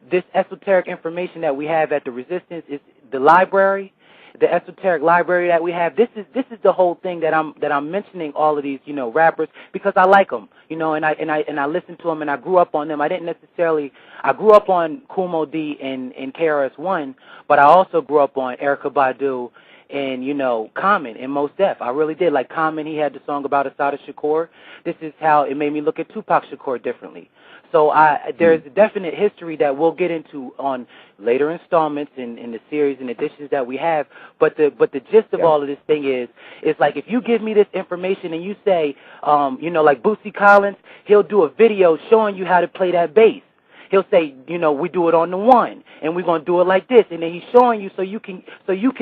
[SPEAKER 2] this esoteric information that we have at the Resistance is the library, the esoteric library that we have. This is the whole thing that I'm mentioning all of these, you know, rappers, because I like them, you know, and I listen to them and I grew up on them. I grew up on Kool Moe Dee and KRS-One, but I also grew up on Erykah Badu and, you know, Common and Mos Def. I really did. Like Common, he had the song about Assata Shakur. This is how it made me look at Tupac Shakur differently. So there's a definite history that we'll get into on later installments in the series and editions that we have. But the gist of all of this thing is like if you give me this information and you say, like Bootsy Collins, he'll do a video showing you how to play that bass. He'll say, we do it on the one, and we're gonna do it like this, and then he's showing you so you can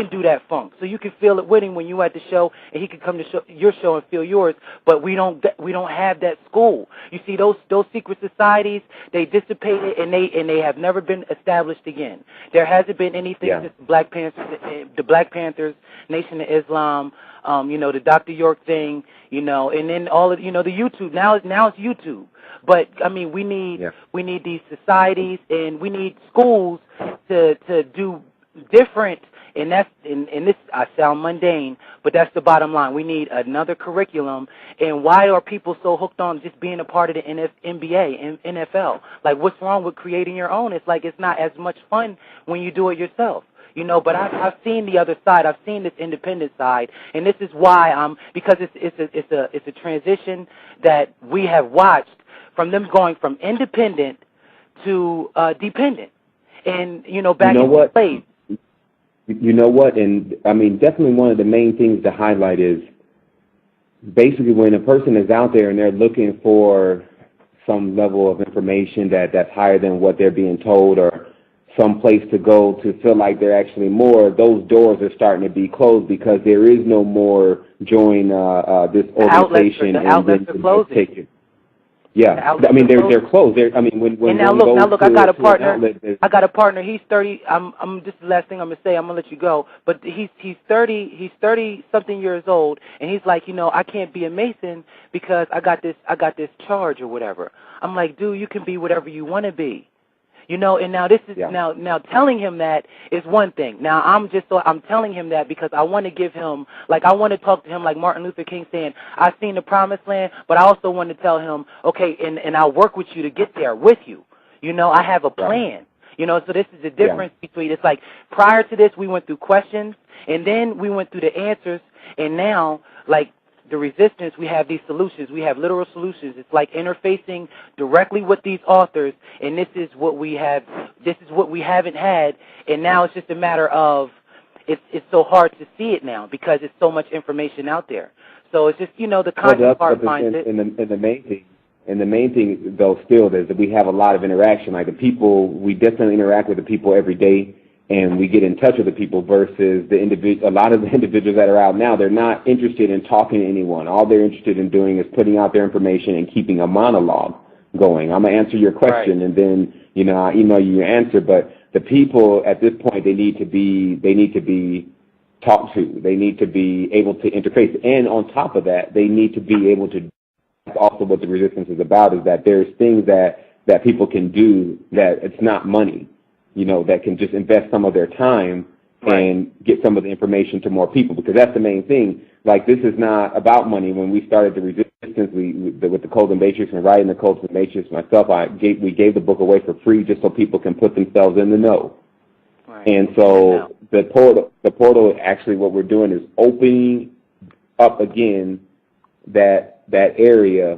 [SPEAKER 2] do that funk, so you can feel it with him when you at the show, and he can come to your show and feel yours. But we don't have that school. You see, those secret societies, they dissipated, and they have never been established again. There hasn't been anything since the Black Panthers, Nation of Islam, the Dr. York thing, and then all of the YouTube. Now it's YouTube. But I mean, we need these societies, and we need schools to do different. And that's and this, I sound mundane, but that's the bottom line. We need another curriculum. And why are people so hooked on just being a part of the NBA and NFL? Like, what's wrong with creating your own? It's like it's not as much fun when you do it yourself. But I've seen the other side. I've seen this independent side, and this is why because it's a transition that we have watched from them going from independent to dependent, and back in the place.
[SPEAKER 1] You know what? And I mean, definitely one of the main things to highlight is basically when a person is out there and they're looking for some level of information that's higher than what they're being told, or some place to go to feel like they're actually more, those doors are starting to be closed because there is no more join this organization.
[SPEAKER 2] The outlets are closing.
[SPEAKER 1] Yeah, I mean they're closed. When
[SPEAKER 2] now look, I got a partner. He's 30. I'm just the last thing I'm gonna say. I'm gonna let you go. But he's 30. He's 30 something years old, and he's like, I can't be a Mason because I got this charge or whatever. I'm like, dude, you can be whatever you want to be. And now this is now telling him that is one thing. Now I'm telling him that because I want to give him, like, I want to talk to him like Martin Luther King saying, I've seen the promised land, but I also want to tell him, okay, and I'll work with you to get there with you. I have a plan. So this is the difference between, it's like prior to this we went through questions, and then we went through the answers, and now, like, the resistance, we have these solutions. We have literal solutions. It's like interfacing directly with these authors, and this is what we have. This is what we haven't had, and now it's just a matter of it's so hard to see it now because there's so much information out there. So it's just the conscious part finds it.
[SPEAKER 1] And the main thing though still is that we have a lot of interaction. Like the people, we definitely interact with the people every day. And we get in touch with the people versus a lot of the individuals that are out now, they're not interested in talking to anyone. All they're interested in doing is putting out their information and keeping a monologue going. I'm going to answer your question, and then, I'll email you your answer. But the people at this point, they need to be talked to. They need to be able to interface. And on top of that, they need to be able to, that's also what the resistance is about, is that there's things that people can do that it's not money. That can just invest some of their time and get some of the information to more people, because that's the main thing. Like, this is not about money. When we started the resistance, with the Code and Matrix and writing the Code and Matrix myself, we gave the book away for free just so people can put themselves in the know. Right. And so the portal, actually what we're doing is opening up again that area.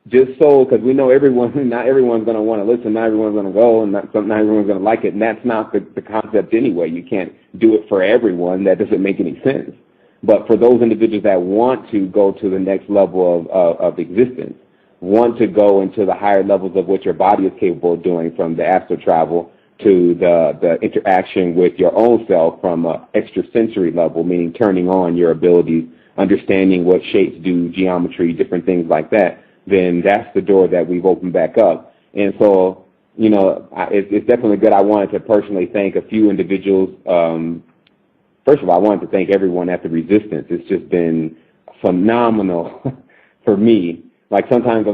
[SPEAKER 1] Just so, because we know not everyone's going to want to listen, not everyone's going to go, and not everyone's going to like it, and that's not the concept anyway. You can't do it for everyone. That doesn't make any sense. But for those individuals that want to go to the next level of existence, want to go into the higher levels of what your body is capable of doing, from the astral travel to the interaction with your own self from an extrasensory level, meaning turning on your abilities, understanding what shapes do, geometry, different things like that, then that's the door that we've opened back up. And so, it's definitely good. I wanted to personally thank a few individuals. First of all, I wanted to thank everyone at the Resistance. It's just been phenomenal for me. Like, sometimes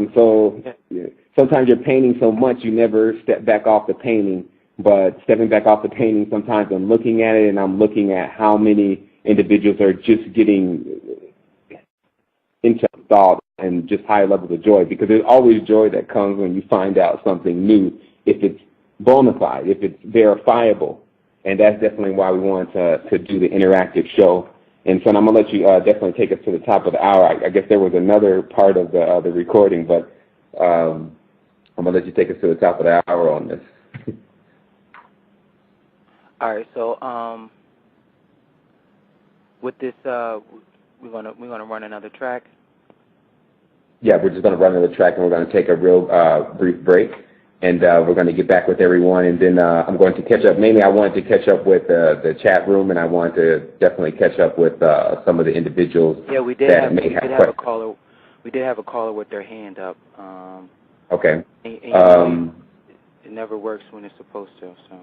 [SPEAKER 1] you're painting so much you never step back off the painting, but stepping back off the painting, sometimes I'm looking at it and I'm looking at how many individuals are just getting into thought and just higher levels of joy, because there's always joy that comes when you find out something new, if it's bona fide, if it's verifiable. And that's definitely why we wanted to do the interactive show. And so I'm going to let you definitely take us to the top of the hour. I guess there was another part of the recording, but I'm going to let you take us to the top of the hour on this.
[SPEAKER 2] All right, so with this, we're gonna run another track.
[SPEAKER 1] Yeah, we're just going to run another track, and we're going to take a real brief break, and we're going to get back with everyone, and then I'm going to catch up. Mainly, I wanted to catch up with the chat room, and I wanted to definitely catch up with some of the individuals that may have questions.
[SPEAKER 2] We did have a caller with their hand up.
[SPEAKER 1] Okay.
[SPEAKER 2] And it never works when it's supposed to, so.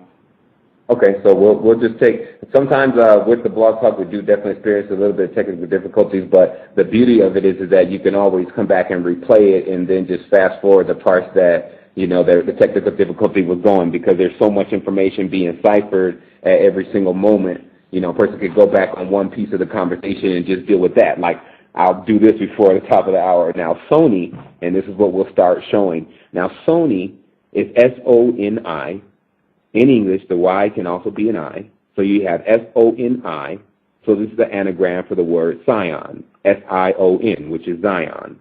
[SPEAKER 1] Okay, so we'll just take, sometimes with the Blog Talk we do definitely experience a little bit of technical difficulties, but the beauty of it is that you can always come back and replay it and then just fast forward the parts that, the technical difficulty was going, because there's so much information being ciphered at every single moment. A person could go back on one piece of the conversation and just deal with that. Like, I'll do this before the top of the hour. Now, Sony, and this is what we'll start showing. Now, Sony is S-O-N-I. In English, the Y can also be an I. So you have S-O-N-I. So this is the anagram for the word Sion, S-I-O-N, which is Zion.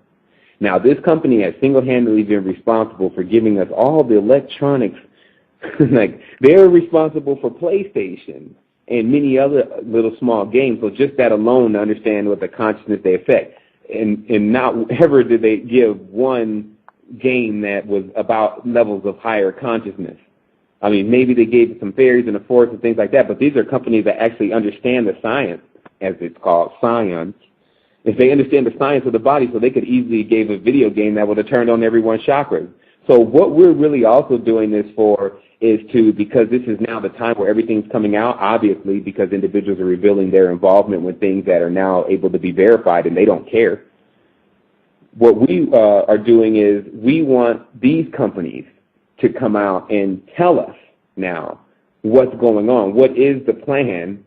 [SPEAKER 1] Now, this company has single-handedly been responsible for giving us all the electronics. Like, they're responsible for PlayStation and many other little small games. So just that alone to understand what the consciousness they affect. And not ever did they give one game that was about levels of higher consciousness. I mean, maybe they gave some fairies in the forest and things like that, but these are companies that actually understand the science, as it's called, science. If they understand the science of the body, so they could easily give a video game that would have turned on everyone's chakras. So what we're really also doing this for is because this is now the time where everything's coming out, obviously, because individuals are revealing their involvement with things that are now able to be verified, and they don't care. What we are doing is we want these companies to come out and tell us now what's going on. What is the plan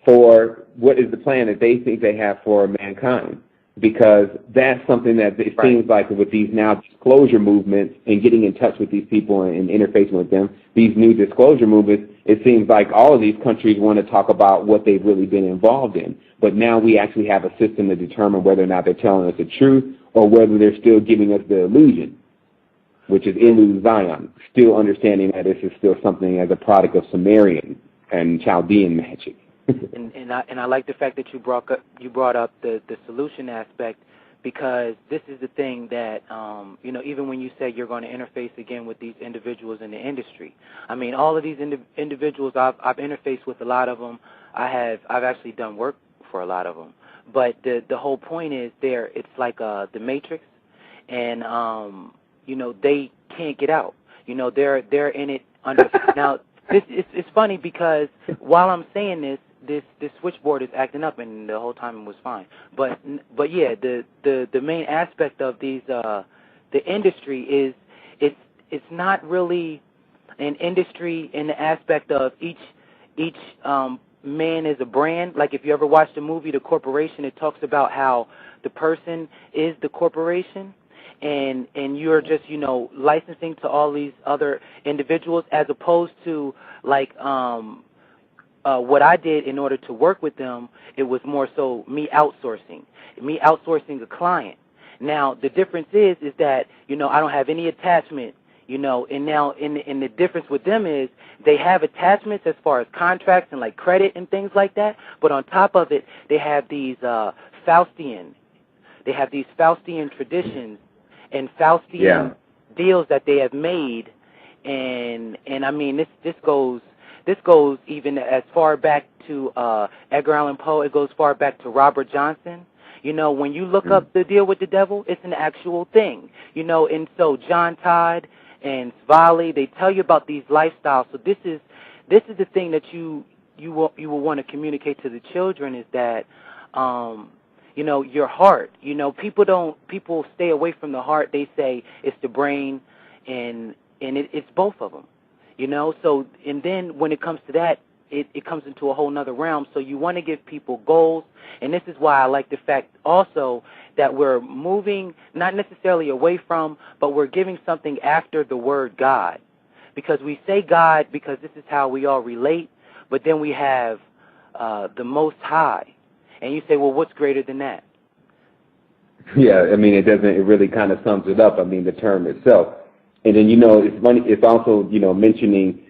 [SPEAKER 1] that they think they have for mankind? Because that's something that it seems like with these now disclosure movements and getting in touch with these people and interfacing with them, these new disclosure movements, it seems like all of these countries want to talk about what they've really been involved in. But now we actually have a system to determine whether or not they're telling us the truth or whether they're still giving us the illusion, which is Ilu Zion, still understanding that this is still something as a product of Sumerian and Chaldean magic.
[SPEAKER 2] and I like the fact that you brought up the solution aspect, because this is the thing that even when you say you're going to interface again with these individuals in the industry, I mean, all of these individuals I've interfaced with a lot of them. I've actually done work for a lot of them, but the whole point is it's like the Matrix, and they can't get out. They're in it under. Now, it's funny because while I'm saying this switchboard is acting up, and the whole time it was fine. But yeah, the main aspect of these the industry is it's not really an industry in the aspect of each man is a brand. Like if you ever watched the movie The Corporation, it talks about how the person is the corporation. And you're just, licensing to all these other individuals, as opposed to, like, what I did in order to work with them, it was more so me outsourcing a client. Now, the difference is that, I don't have any attachment, and now in the difference with them is they have attachments as far as contracts and, like, credit and things like that, but on top of it, they have these Faustian traditions and Faustian deals that they have made, and I mean this goes even as far back to Edgar Allan Poe. It goes far back to Robert Johnson. When you look up the deal with the devil, it's an actual thing. And so John Todd and Svali, they tell you about these lifestyles. So this is the thing that you will want to communicate to the children, is that your heart. People stay away from the heart. They say it's the brain, and it's both of them. So, and then when it comes to that, it comes into a whole nother realm. So you want to give people goals, and this is why I like the fact also that we're moving not necessarily away from, but we're giving something after the word God, because we say God because this is how we all relate, but then we have the Most High. And you say, well, what's greater than that?
[SPEAKER 1] Yeah, I mean, it really kind of sums it up. I mean, the term itself. And then, it's funny, it's also, mentioning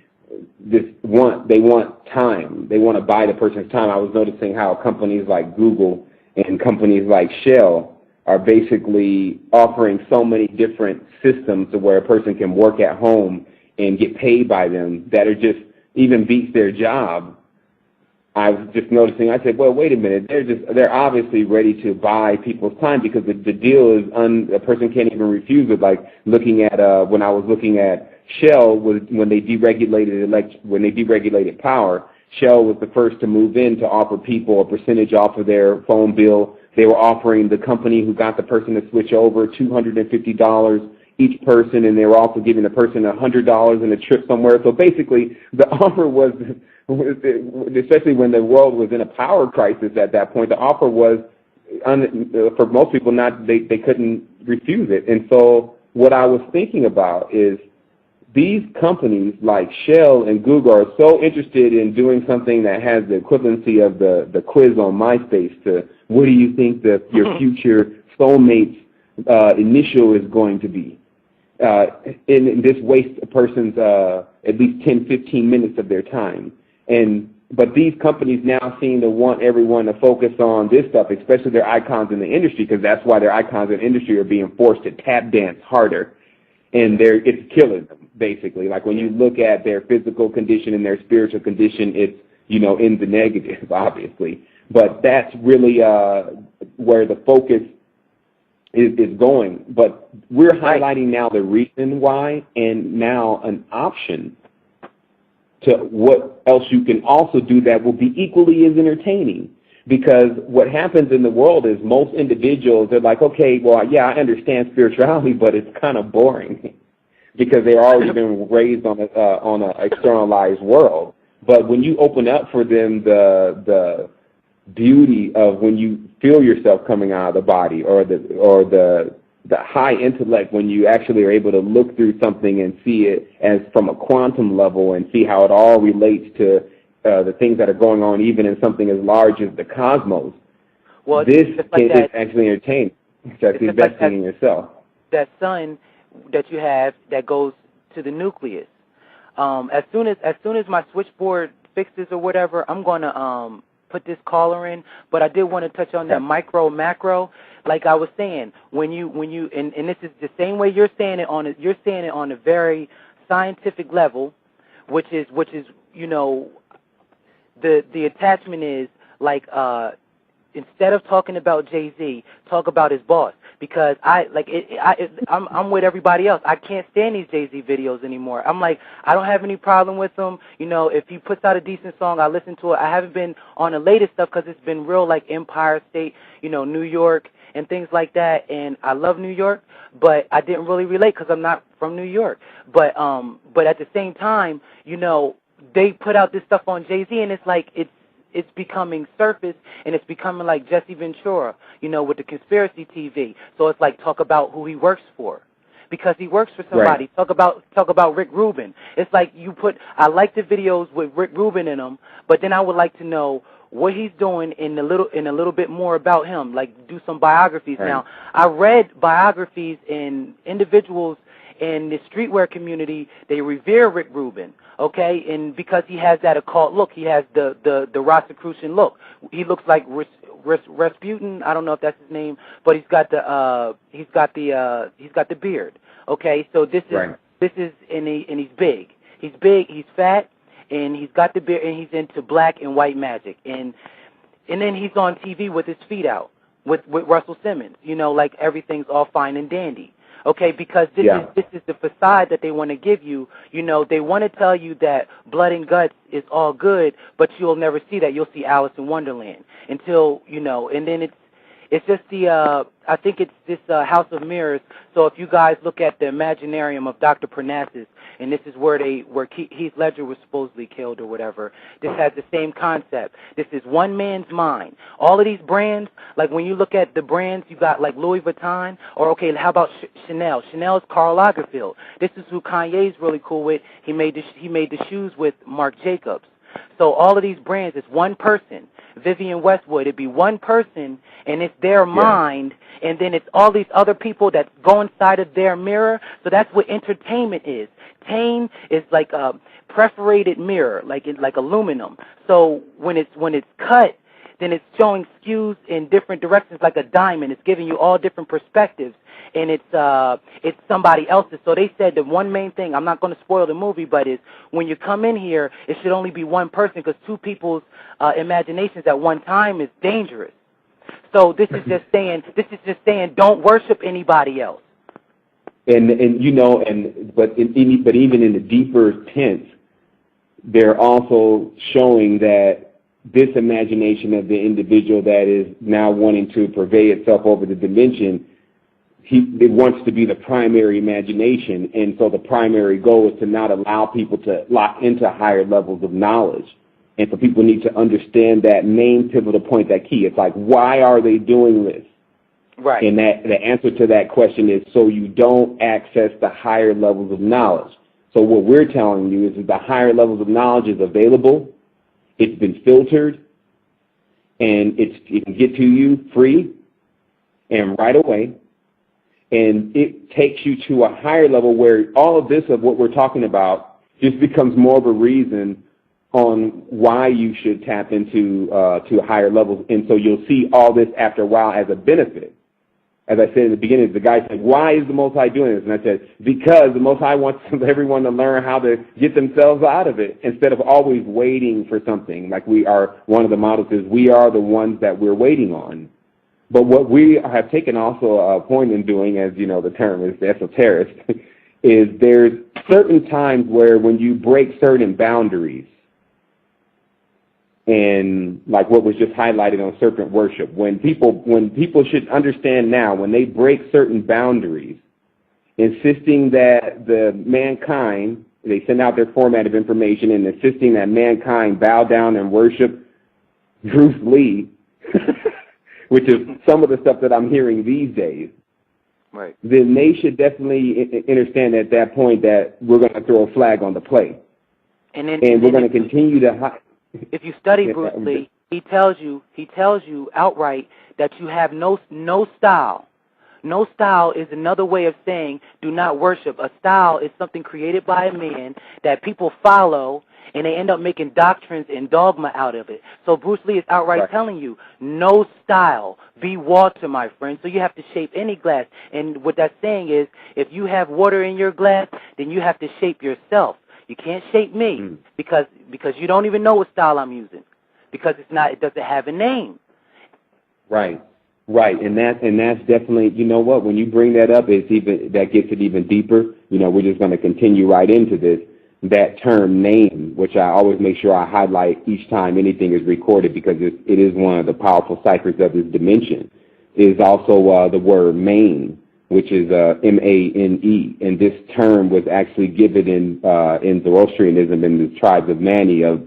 [SPEAKER 1] they want time. They want to buy the person's time. I was noticing how companies like Google and companies like Shell are basically offering so many different systems to where a person can work at home and get paid by them that are just even beats their job. I was just noticing, I said, well, wait a minute, they're obviously ready to buy people's time because the deal is, a person can't even refuse it. Like looking at, when I was looking at Shell, when they deregulated power, Shell was the first to move in to offer people a percentage off of their phone bill. They were offering the company who got the person to switch over $250 each person, and they were also giving the person $100 in a trip somewhere. So basically, the offer was, especially when the world was in a power crisis at that point, the offer was, for most people, they couldn't refuse it. And so what I was thinking about is these companies like Shell and Google are so interested in doing something that has the equivalency of the quiz on MySpace to what do you think your future soulmate's initial is going to be. And this wastes a person's at least 10, 15 minutes of their time. But these companies now seem to want everyone to focus on this stuff, especially their icons in the industry, because that's why their icons in the industry are being forced to tap dance harder. And it's killing them, basically. Like when you look at their physical condition and their spiritual condition, it's, in the negative, obviously. But that's really where the focus is going. But we're highlighting now the reason why and now an option to what else you can also do that will be equally as entertaining. Because what happens in the world is most individuals, they're like, okay, well, yeah, I understand spirituality, but it's kind of boring because they've already been raised on an externalized world. But when you open up for them the beauty of when you feel yourself coming out of the body, or the high intellect when you actually are able to look through something and see it as from a quantum level and see how it all relates to the things that are going on even in something as large as the cosmos. Well, this is actually entertaining. It's actually investing in yourself.
[SPEAKER 2] That sun that you have that goes to the nucleus. As soon as my switchboard fixes or whatever, I'm going to put this caller in. But I did want to touch on that micro macro. Like I was saying, when you and this is the same way you're saying it on a very scientific level, which is the attachment is like instead of talking about Jay-Z, talk about his boss. Because I'm with everybody else. I can't stand these Jay-Z videos anymore. I'm like, I don't have any problem with them. If he puts out a decent song, I listen to it. I haven't been on the latest stuff because it's been real like Empire State, New York and things like that. And I love New York, but I didn't really relate because I'm not from New York. But at the same time, they put out this stuff on Jay-Z, and it's like it's becoming surface, and it's becoming like Jesse Ventura, with the conspiracy TV. So it's like talk about who he works for, because he works for somebody. Right. Talk about Rick Rubin. It's like I like the videos with Rick Rubin in them, but then I would like to know what he's doing in a little bit more about him, like do some biographies. Right. Now, I read biographies in individuals in the streetwear community. They revere Rick Rubin, okay, and because he has that occult look, he has the Rosicrucian look. He looks like Rasputin. I don't know if that's his name, but he's got the beard. Okay, so this is and he's big. He's big. He's fat, and he's got the beard, and he's into black and white magic, and then he's on TV with his feet out with Russell Simmons. Like everything's all fine and dandy. Okay, because this is the facade that they want to give you. They want to tell you that blood and guts is all good, but you'll never see that. You'll see Alice in Wonderland until, and then it's just I think it's this House of Mirrors. So if you guys look at the Imaginarium of Dr. Parnassus, and this is where Heath Ledger was supposedly killed or whatever, this has the same concept. This is one man's mind. All of these brands, like when you look at the brands, you got like Louis Vuitton, or okay, how about Chanel? Chanel's Karl Lagerfeld. This is who Kanye's really cool with. He made the shoes with Marc Jacobs. So all of these brands is one person. Vivian Westwood. It'd be one person, and it's their mind, and then it's all these other people that go inside of their mirror. So that's what entertainment is. Tame is like a perforated mirror, like aluminum. So when it's cut, then it's showing skews in different directions like a diamond. It's giving you all different perspectives, and it's somebody else's. So they said the one main thing, I'm not going to spoil the movie, but is when you come in here, it should only be one person because two people's imaginations at one time is dangerous. So this is just saying don't worship anybody else.
[SPEAKER 1] But even in the deeper tense, they're also showing that this imagination of the individual that is now wanting to pervade itself over the dimension, it wants to be the primary imagination, and so the primary goal is to not allow people to lock into higher levels of knowledge. And so people need to understand that main pivotal point, that key. It's like, why are they doing this?
[SPEAKER 2] Right.
[SPEAKER 1] And the answer to that question is so you don't access the higher levels of knowledge. So what we're telling you is that the higher levels of knowledge is available. It's been filtered, and it can get to you free and right away. And it takes you to a higher level where all of this of what we're talking about just becomes more of a reason on why you should tap into to higher levels. And so you'll see all this after a while as a benefit. As I said in the beginning, the guy said, why is the Most High doing this? And I said, because the Most High wants everyone to learn how to get themselves out of it instead of always waiting for something. Like one of the models is, we are the ones that we're waiting on. But what we have taken also a point in doing, as you know, the term is the esoteric, is there's certain times where when you break certain boundaries, and like what was just highlighted on serpent worship, when people should understand now, when they break certain boundaries, insisting that the mankind, they send out their format of information and insisting that mankind bow down and worship Bruce Lee, which is some of the stuff that I'm hearing these days,
[SPEAKER 2] right? Then
[SPEAKER 1] they should definitely understand at that point that we're going to throw a flag on the play, and we're going to continue to.
[SPEAKER 2] If you study Bruce Lee, he tells you outright that you have no style. No style is another way of saying do not worship. A style is something created by a man that people follow, and they end up making doctrines and dogma out of it. So Bruce Lee is outright telling you, no style, be water, my friend. So you have to shape any glass. And what that's saying is, if you have water in your glass, then you have to shape yourself. You can't shape me because you don't even know what style I'm using, because it doesn't have a name. Right,
[SPEAKER 1] and that's definitely, you know what, when you bring that up, that gets it even deeper. You know, we're just going to continue right into this. That term name, which I always make sure I highlight each time anything is recorded, because it is one of the powerful ciphers of this dimension, is also the word main, which is M-A-N-E, and this term was actually given in Zoroastrianism in the tribes of Mani of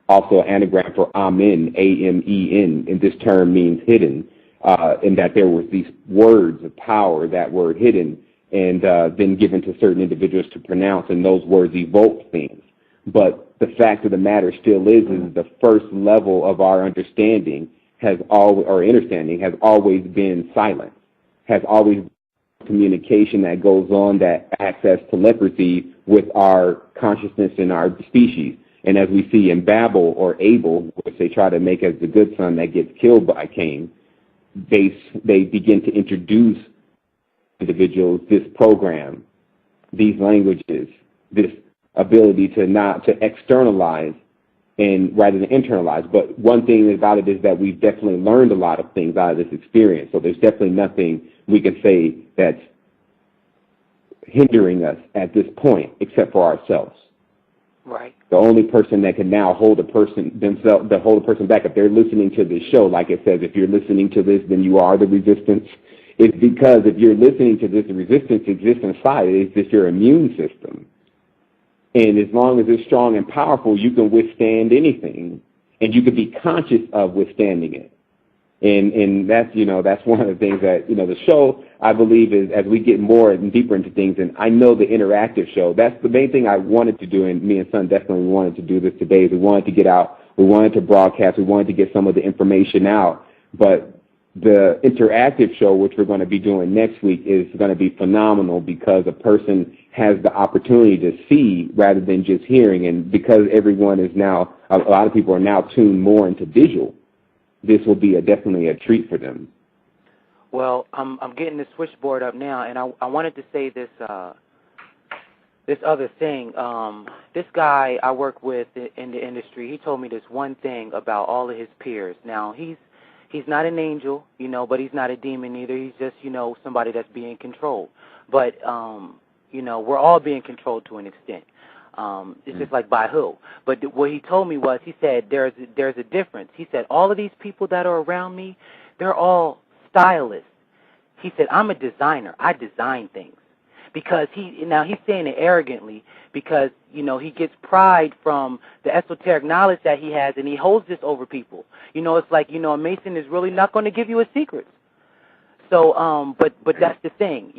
[SPEAKER 1] also anagram for Amen, A-M-E-N, and this term means hidden, and that there was these words of power, that word hidden, and then given to certain individuals to pronounce, and those words evoke things. But the fact of the matter still is the first level of our understanding understanding has always been silent. Has always been communication that goes on, that access telepathy with our consciousness and our species. And as we see in Babel or Abel, which they try to make as the good son that gets killed by Cain, they begin to introduce individuals this program, these languages, this ability to externalize and rather than internalize. But one thing about it is that we've definitely learned a lot of things out of this experience. So there's definitely nothing we can say that's hindering us at this point except for ourselves.
[SPEAKER 2] Right.
[SPEAKER 1] The only person that can now hold a person back, if they're listening to this show, like it says, if you're listening to this, then you are the resistance. It's because if you're listening to this, the resistance exists inside. It's just your immune system. And as long as it's strong and powerful, you can withstand anything, and you can be conscious of withstanding it. And that's one of the things that, the show, I believe, is as we get more and deeper into things, and I know the interactive show, that's the main thing I wanted to do, and me and Son definitely wanted to do this today, is we wanted to get out We wanted to broadcast. We wanted to get some of the information out. But the interactive show, which we're going to be doing next week, is going to be phenomenal because a person has the opportunity to see rather than just hearing. And because everyone is now, a lot of people are now tuned more into visual, this will be definitely a treat for them.
[SPEAKER 2] Well, I'm getting the switchboard up now, and I wanted to say this this other thing. This guy I work with in the industry, he told me this one thing about all of his peers. Now, he's not an angel, but he's not a demon either. He's just, somebody that's being controlled. But, we're all being controlled to an extent. It's just like by who. But what he told me was, he said, there's a difference. He said, all of these people that are around me, they're all stylists. He said, I'm a designer. I design things. Because he's saying it arrogantly because, he gets pride from the esoteric knowledge that he has, and he holds this over people. It's like, a Mason is really not going to give you his secrets. So, but that's the thing.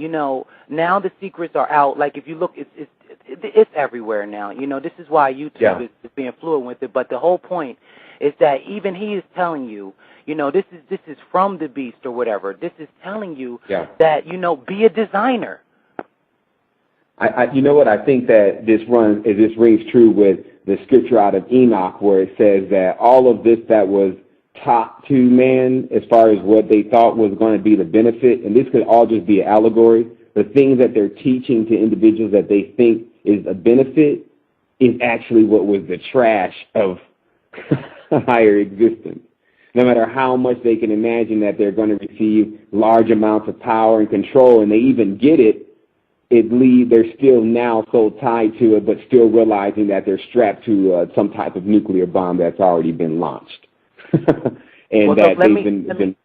[SPEAKER 2] Now the secrets are out. Like, if you look, it's everywhere now. This is why YouTube is being fluent with it. But the whole point is that even he is telling you, this is from the beast or whatever. This is telling you that, be a designer.
[SPEAKER 1] You know what? I think that this rings true with the scripture out of Enoch, where it says that all of this that was taught to man, as far as what they thought was going to be the benefit, and this could all just be an allegory. The things that they're teaching to individuals that they think is a benefit is actually what was the trash of higher existence. No matter how much they can imagine that they're going to receive large amounts of power and control, and they even get it, they're still now so tied to it, but still realizing that they're strapped to some type of nuclear bomb that's already been launched. And that they've been.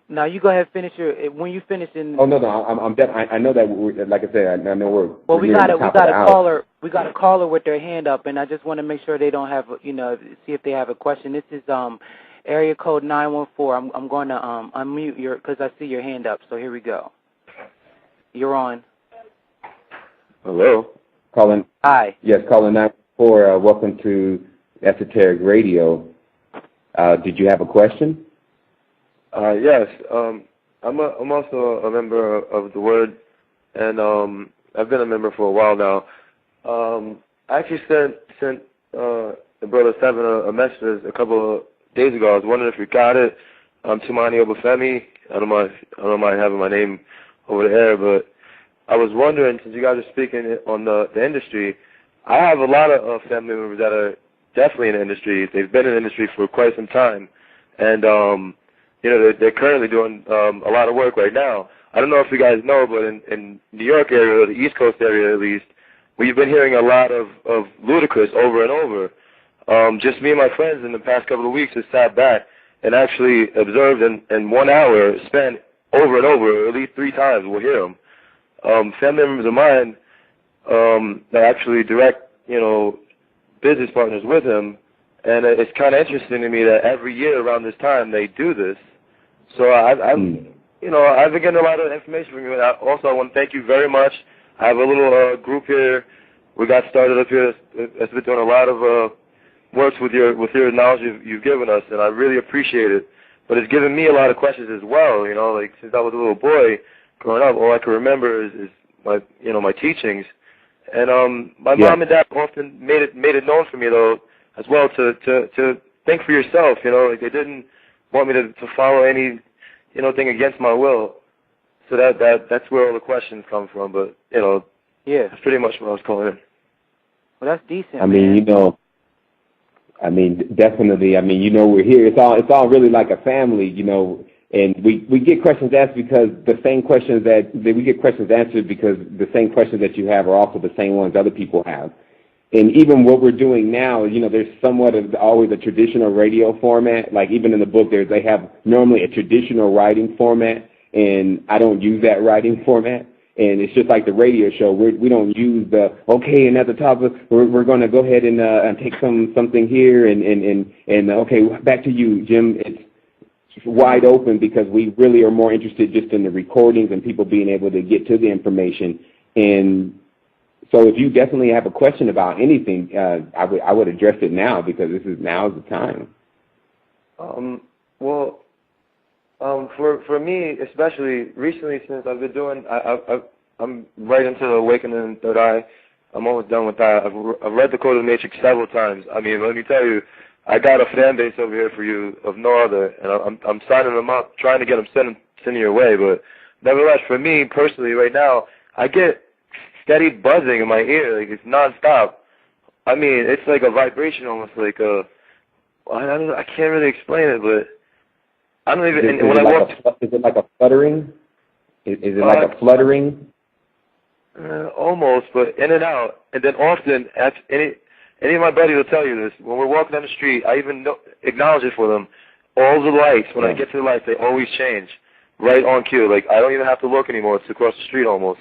[SPEAKER 2] Now you go ahead and finish when you finish in.
[SPEAKER 1] Oh no, I know that. Like I said, I know we're.
[SPEAKER 2] Well, we got a caller. We got a caller with their hand up, and I just want to make sure they don't have. See if they have a question. This is area code 914. I'm going to unmute because I see your hand up. So here we go. You're on.
[SPEAKER 3] Hello.
[SPEAKER 1] Calling.
[SPEAKER 2] Hi.
[SPEAKER 1] Yes, calling 914. Welcome to Esoteric Radio. Did you have a question?
[SPEAKER 3] Yes. I'm also a member of the Word, and I've been a member for a while now. I actually sent the brother Sevan a message a couple of days ago. I was wondering if you got it. Tumani Obafemi. I don't mind having my name over the air, but I was wondering, since you guys are speaking on the industry, I have a lot of family members that are definitely in the industry. They've been in the industry for quite some time, and they're currently doing a lot of work right now. I don't know if you guys know, but in New York area, or the East Coast area at least, we've been hearing a lot of Ludacris over and over. Just me and my friends in the past couple of weeks have sat back and actually observed in 1 hour spent over and over, at least 3 times we'll hear him. Family members of mine that actually direct, business partners with him, and it's kind of interesting to me that every year around this time they do this. So I've been getting a lot of information from you. And I want to thank you very much. I have a little group here. We got started up here that's been doing a lot of works with your knowledge you've given us, and I really appreciate it. But it's given me a lot of questions as well. Like since I was a little boy growing up, all I can remember is my teachings. And my mom and dad often made it known for me though as well to think for yourself. Like they didn't want me to follow any thing against my will. So that's where all the questions come from. But that's pretty much what I was calling in.
[SPEAKER 2] Well, that's decent.
[SPEAKER 1] Definitely. We're here. It's all really like a family, and we get questions asked because the same questions that we get questions answered because the same questions that you have are also the same ones other people have. And even what we're doing now, there's somewhat of always a traditional radio format. Like even in the book, they have normally a traditional writing format, and I don't use that writing format. And it's just like the radio show. We don't use and at the top we're going to go ahead and take something here and okay, back to you, Jim. It's wide open because we really are more interested just in the recordings and people being able to get to the information. And So if you definitely have a question about anything, I would address it now, because now is the time.
[SPEAKER 3] For me, especially recently, since I've been doing, I'm right into the Awakening in the Third Eye. I'm almost done with that. I've read the Code of the Matrix several times. I mean, let me tell you, I got a fan base over here for you of no other, and I'm signing them up, trying to get them sent your way. But nevertheless, for me personally, right now, I get steady buzzing in my ear, like it's nonstop. I mean, it's like a vibration, almost like a. I don't know. I can't really explain it, but I don't even.
[SPEAKER 1] Is it like a fluttering? Is it like a fluttering?
[SPEAKER 3] Almost, but in and out. And then often, any of my buddies will tell you this, when we're walking down the street, I even acknowledge it for them. All the lights, when I get to the lights, they always change. Right on cue. Like, I don't even have to look anymore. It's across the street almost.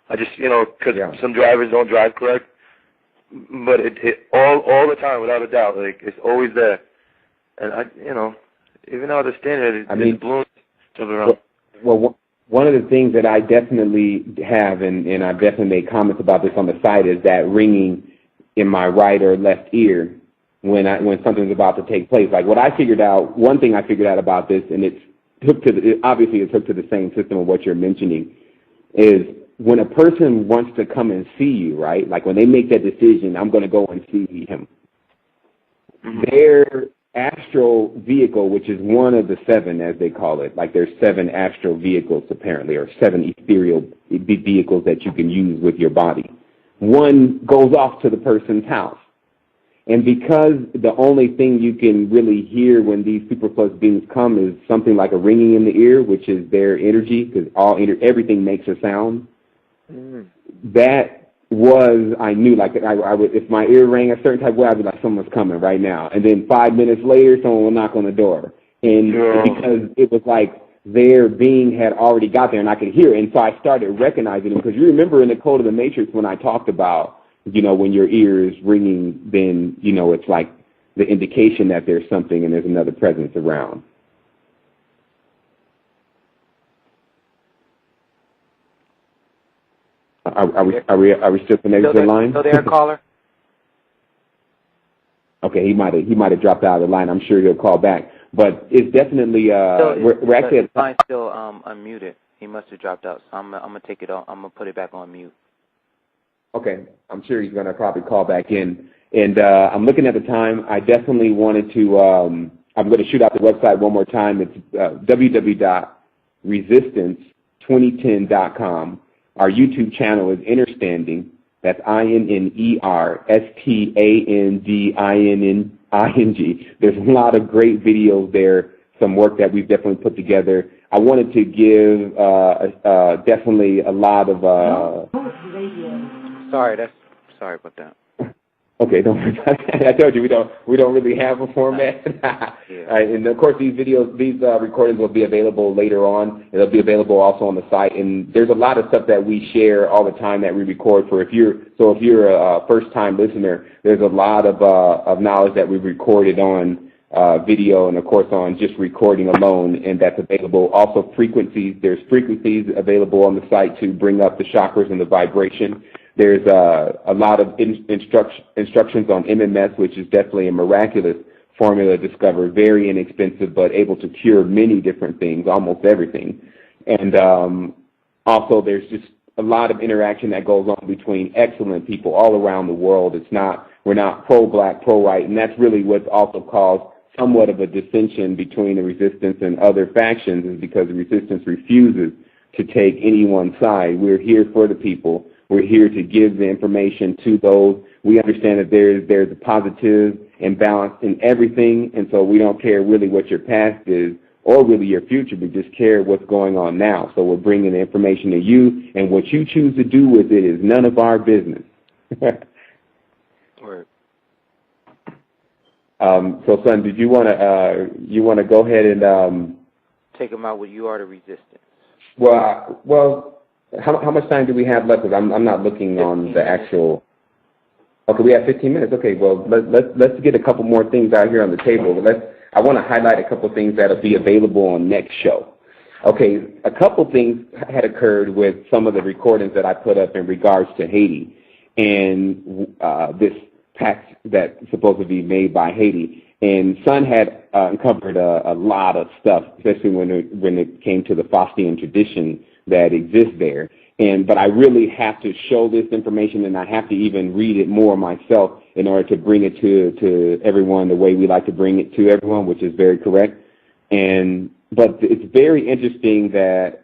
[SPEAKER 3] I just, because some drivers don't drive correct. But it all the time, without a doubt. Like, it's always there. And, even though I stand here, it's balloons jumping around.
[SPEAKER 1] Well, one of the things that I definitely have, and I've definitely made comments about this on the site, is that ringing in my right or left ear when something's about to take place. Like, what I figured out, one thing I figured out about this, and it's hooked to the same system of what you're mentioning, is when a person wants to come and see you, right? Like, when they make that decision, I'm going to go and see him. Their astral vehicle, which is one of the 7, as they call it, like there's 7 astral vehicles apparently, or 7 ethereal vehicles that you can use with your body. One goes off to the person's house. And because the only thing you can really hear when these superflux beings come is something like a ringing in the ear, which is their energy, because everything makes a sound, that was, I knew, like, I would, if my ear rang a certain type of way, I'd be like, someone's coming right now. And then 5 minutes later, someone will knock on the door. And because it was like their being had already got there and I could hear it. And so I started recognizing them, because you remember in the Code of the Matrix when I talked about, when your ear is ringing, then, it's like the indication that there's something and there's another presence around. Are we still connected to the line?
[SPEAKER 2] Still there, caller?
[SPEAKER 1] Okay, he might have dropped out of the line. I'm sure he'll call back. But it's definitely we're actually
[SPEAKER 2] his line's still unmuted. He must have dropped out. So I'm gonna take it off. I'm gonna put it back on mute.
[SPEAKER 1] Okay, I'm sure he's gonna probably call back in. And I'm looking at the time. I definitely wanted to. I'm going to shoot out the website one more time. It's www.resistance2010.com. Our YouTube channel is Innerstanding. That's INNERSTANDINNING. There's a lot of great videos there, some work that we've definitely put together. I wanted to give definitely a lot of...
[SPEAKER 2] Sorry about that.
[SPEAKER 1] Okay, don't worry about that. I told you we don't really have a format. And of course, these recordings will be available later on. It'll be available also on the site. And there's a lot of stuff that we share all the time that we record for. If you're a first-time listener, there's a lot of knowledge that we've recorded on video and of course on just recording alone, and that's available. Also, frequencies. There's frequencies available on the site to bring up the chakras and the vibration. There's a lot of instructions on MMS, which is definitely a miraculous formula discovered, very inexpensive, but able to cure many different things, almost everything. And also there's just a lot of interaction that goes on between excellent people all around the world. We're not pro-black, pro-white, and that's really what's also caused somewhat of a dissension between the resistance and other factions, is because the resistance refuses to take any one side. We're here for the people. We're here to give the information to those. We understand that there's a positive and balance in everything, and so we don't care really what your past is or really your future. We just care what's going on now. So we're bringing the information to you, and what you choose to do with it is none of our business.
[SPEAKER 2] Right.
[SPEAKER 1] So, son, did you want to go ahead and
[SPEAKER 2] take them out with "You Are the Resistance"?
[SPEAKER 1] Well. How much time do we have left? Because I'm not looking on the actual. Okay, we have 15 minutes. Okay, well let's get a couple more things out here on the table. I want to highlight a couple things that'll be available on next show. Okay, a couple things had occurred with some of the recordings that I put up in regards to Haiti, and this pact that's supposed to be made by Haiti. And Son had uncovered a lot of stuff, especially when it came to the Faustian tradition that exists there. But I really have to show this information, and I have to even read it more myself in order to bring it to everyone the way we like to bring it to everyone, which is very correct. But it's very interesting that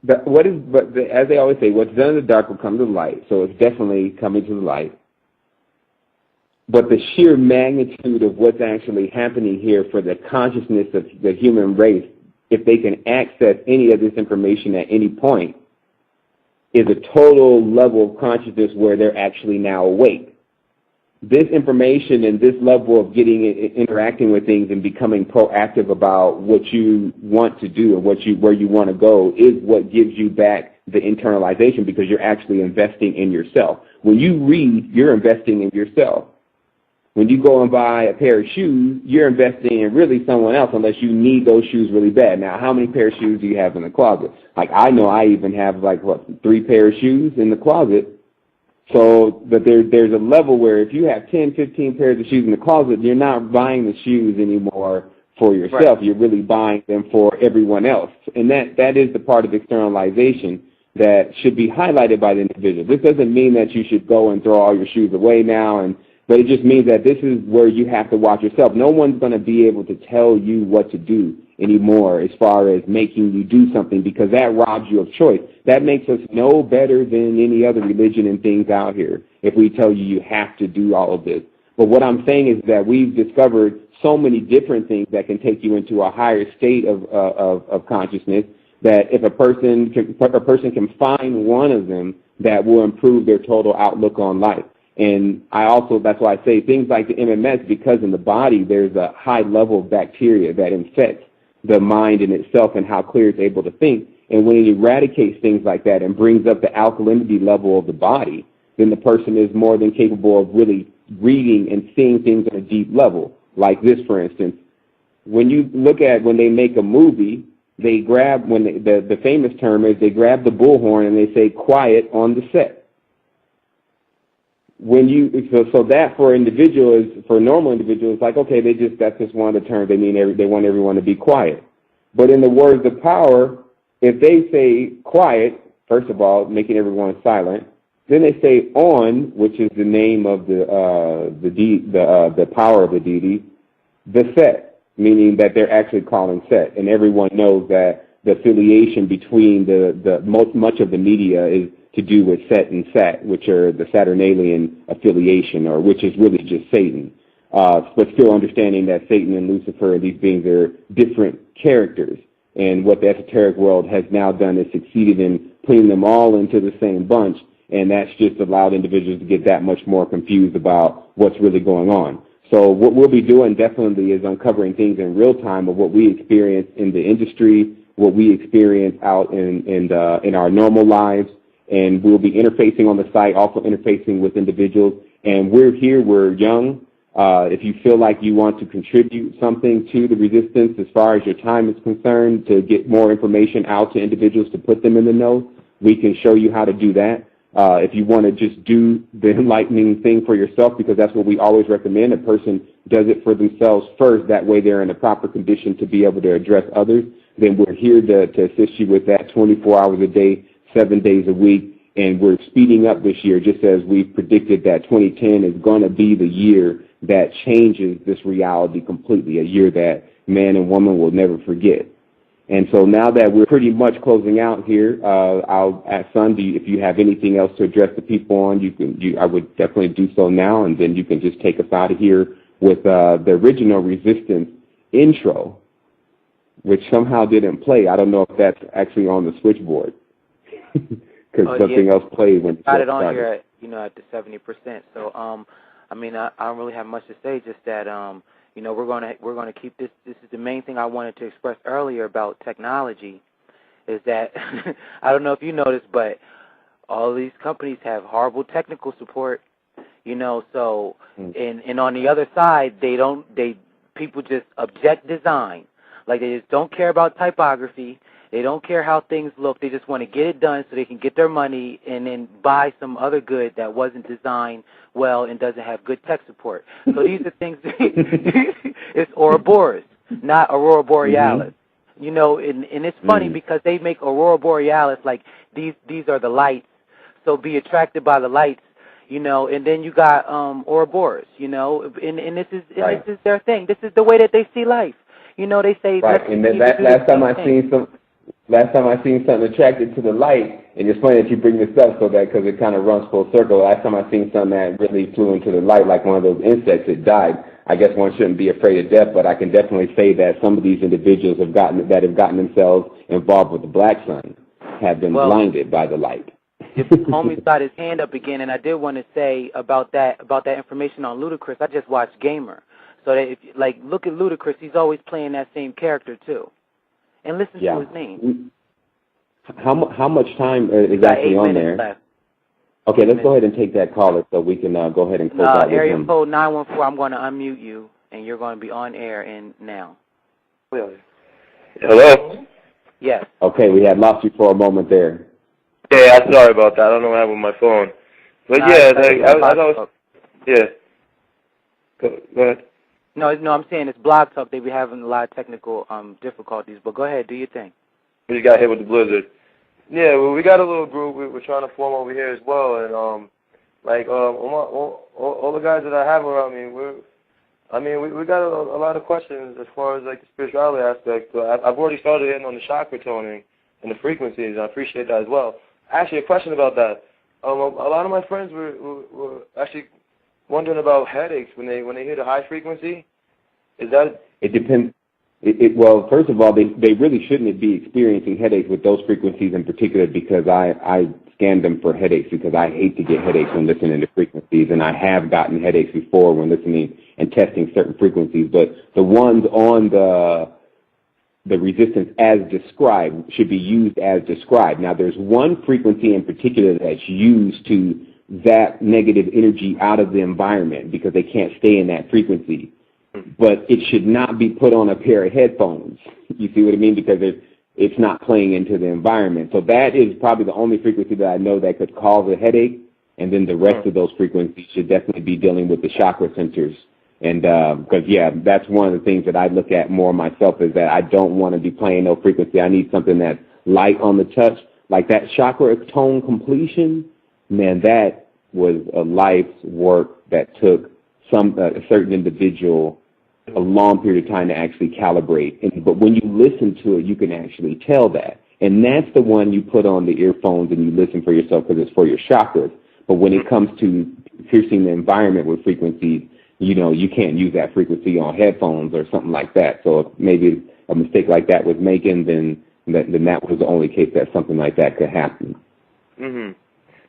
[SPEAKER 1] as they always say, what's done in the dark will come to the light. So it's definitely coming to the light. But the sheer magnitude of what's actually happening here for the consciousness of the human race, if they can access any of this information at any point, is a total level of consciousness where they're actually now awake. This information and this level of interacting with things and becoming proactive about what you want to do and where you want to go is what gives you back the internalization, because you're actually investing in yourself. When you read, you're investing in yourself. When you go and buy a pair of shoes, you're investing in really someone else unless you need those shoes really bad. Now, how many pair of shoes do you have in the closet? Like, I know I even have 3 pair of shoes in the closet. So, but there's a level where if you have 10, 15 pairs of shoes in the closet, you're not buying the shoes anymore for yourself. Right. You're really buying them for everyone else. And that is the part of externalization that should be highlighted by the individual. This doesn't mean that you should go and throw all your shoes away now, but it just means that this is where you have to watch yourself. No one's going to be able to tell you what to do anymore as far as making you do something, because that robs you of choice. That makes us no better than any other religion and things out here if we tell you have to do all of this. But what I'm saying is that we've discovered so many different things that can take you into a higher state of consciousness, that if a person can find one of them, that will improve their total outlook on life. And that's why I say things like the MMS, because in the body there's a high level of bacteria that infects the mind in itself and how clear it's able to think. And when it eradicates things like that and brings up the alkalinity level of the body, then the person is more than capable of really reading and seeing things on a deep level. Like this, for instance, when you look at when they make a movie, they grab, the famous term is they grab the bullhorn and they say quiet on the set. So that for individuals, for normal individuals, like, okay, that's just one of the terms. They want everyone to be quiet. But in the words of power, if they say quiet, first of all, making everyone silent, then they say on, which is the name of the power of the deity, the set, meaning that they're actually calling set, and everyone knows that the affiliation between much of the media is to do with Set and Sat, which are the Saturnalian affiliation, or which is really just Satan. But still understanding that Satan and Lucifer and these beings are different characters. And what the esoteric world has now done is succeeded in putting them all into the same bunch, and that's just allowed individuals to get that much more confused about what's really going on. So what we'll be doing definitely is uncovering things in real time of what we experience in the industry, what we experience out in our normal lives, and we'll be interfacing on the site, also interfacing with individuals. And we're here, we're young. If you feel like you want to contribute something to the resistance as far as your time is concerned, to get more information out to individuals to put them in the know, we can show you how to do that. If you want to just do the enlightening thing for yourself, because that's what we always recommend, a person does it for themselves first, that way they're in a proper condition to be able to address others, then we're here to assist you with that 24 hours a day, 7 days a week. And we're speeding up this year, just as we've predicted that 2010 is going to be the year that changes this reality completely, a year that man and woman will never forget. And so now that we're pretty much closing out here, I'll ask Son, if you have anything else to address the people on, I would definitely do so now, and then you can just take us out of here with the original Resistance intro, which somehow didn't play. I don't know if that's actually on the switchboard. Because something else played when
[SPEAKER 2] got it on here at the 70%. So I don't really have much to say. Just that we're gonna keep this. This is the main thing I wanted to express earlier about technology, is that I don't know if you noticed, but all these companies have horrible technical support. So and on the other side, people just object design, like they just don't care about typography. They don't care how things look. They just want to get it done so they can get their money and then buy some other good that wasn't designed well and doesn't have good tech support. So these are things. It's Ouroboros, not Aurora Borealis. You know, and it's funny because they make Aurora Borealis like these are the lights. So be attracted by the lights. You know, and then you got Ouroboros, you know, and this is their thing. This is the way that they see life. You know, they say.
[SPEAKER 1] Right, and then last time I seen something attracted to the light, and it's funny that you bring this up because it kind of runs full circle. Last time I seen something that really flew into the light, like one of those insects, it died. I guess one shouldn't be afraid of death, but I can definitely say that some of these individuals have gotten themselves involved with the black sun have been blinded by the light.
[SPEAKER 2] If homie's got his hand up again, and I did want to say about that information on Ludacris. I just watched Gamer, so that look at Ludacris, he's always playing that same character too, and listen to his name.
[SPEAKER 1] How much time is actually on there?
[SPEAKER 2] Left.
[SPEAKER 1] Okay, let's go ahead and take that caller so we can go ahead and close out with
[SPEAKER 2] area
[SPEAKER 1] him.
[SPEAKER 2] code 914. I'm going to unmute you, and you're going to be on air now.
[SPEAKER 3] Hello.
[SPEAKER 2] Yes.
[SPEAKER 1] Okay, we had lost you for a moment there.
[SPEAKER 3] Yeah, I'm sorry about that. I don't know what happened with my phone. But Go ahead.
[SPEAKER 2] No, I'm saying it's Blog Talk. They be having a lot of technical difficulties. But go ahead, do your thing.
[SPEAKER 3] We just got hit with the blizzard. Yeah, well, we got a little group we're trying to form over here as well, and all the guys that I have around me, we got a lot of questions as far as like the spirituality aspect. I've already started in on the chakra toning and the frequencies, and I appreciate that as well. Actually, a question about that. A lot of my friends were actually wondering about headaches when they hear the high frequency. Is that?
[SPEAKER 1] It depends. Well, first of all, they really shouldn't be experiencing headaches with those frequencies in particular, because I scan them for headaches because I hate to get headaches when listening to frequencies, and I have gotten headaches before when listening and testing certain frequencies. But the ones on the resistance as described should be used as described. Now, there's one frequency in particular that's used to zap negative energy out of the environment because they can't stay in that frequency. But it should not be put on a pair of headphones. You see what I mean? Because it's not playing into the environment. So that is probably the only frequency that I know that could cause a headache. And then the rest of those frequencies should definitely be dealing with the chakra centers. And because, that's one of the things that I look at more myself is that I don't want to be playing no frequency. I need something that's light on the touch. Like that chakra tone completion, man, that was a life's work that took a certain individual a long period of time to actually calibrate. But when you listen to it, you can actually tell that. And that's the one you put on the earphones and you listen for yourself because it's for your chakras. But when it comes to piercing the environment with frequencies, you can't use that frequency on headphones or something like that. So if maybe a mistake like that was making, then that was the only case that something like that could happen.
[SPEAKER 3] Mm-hmm.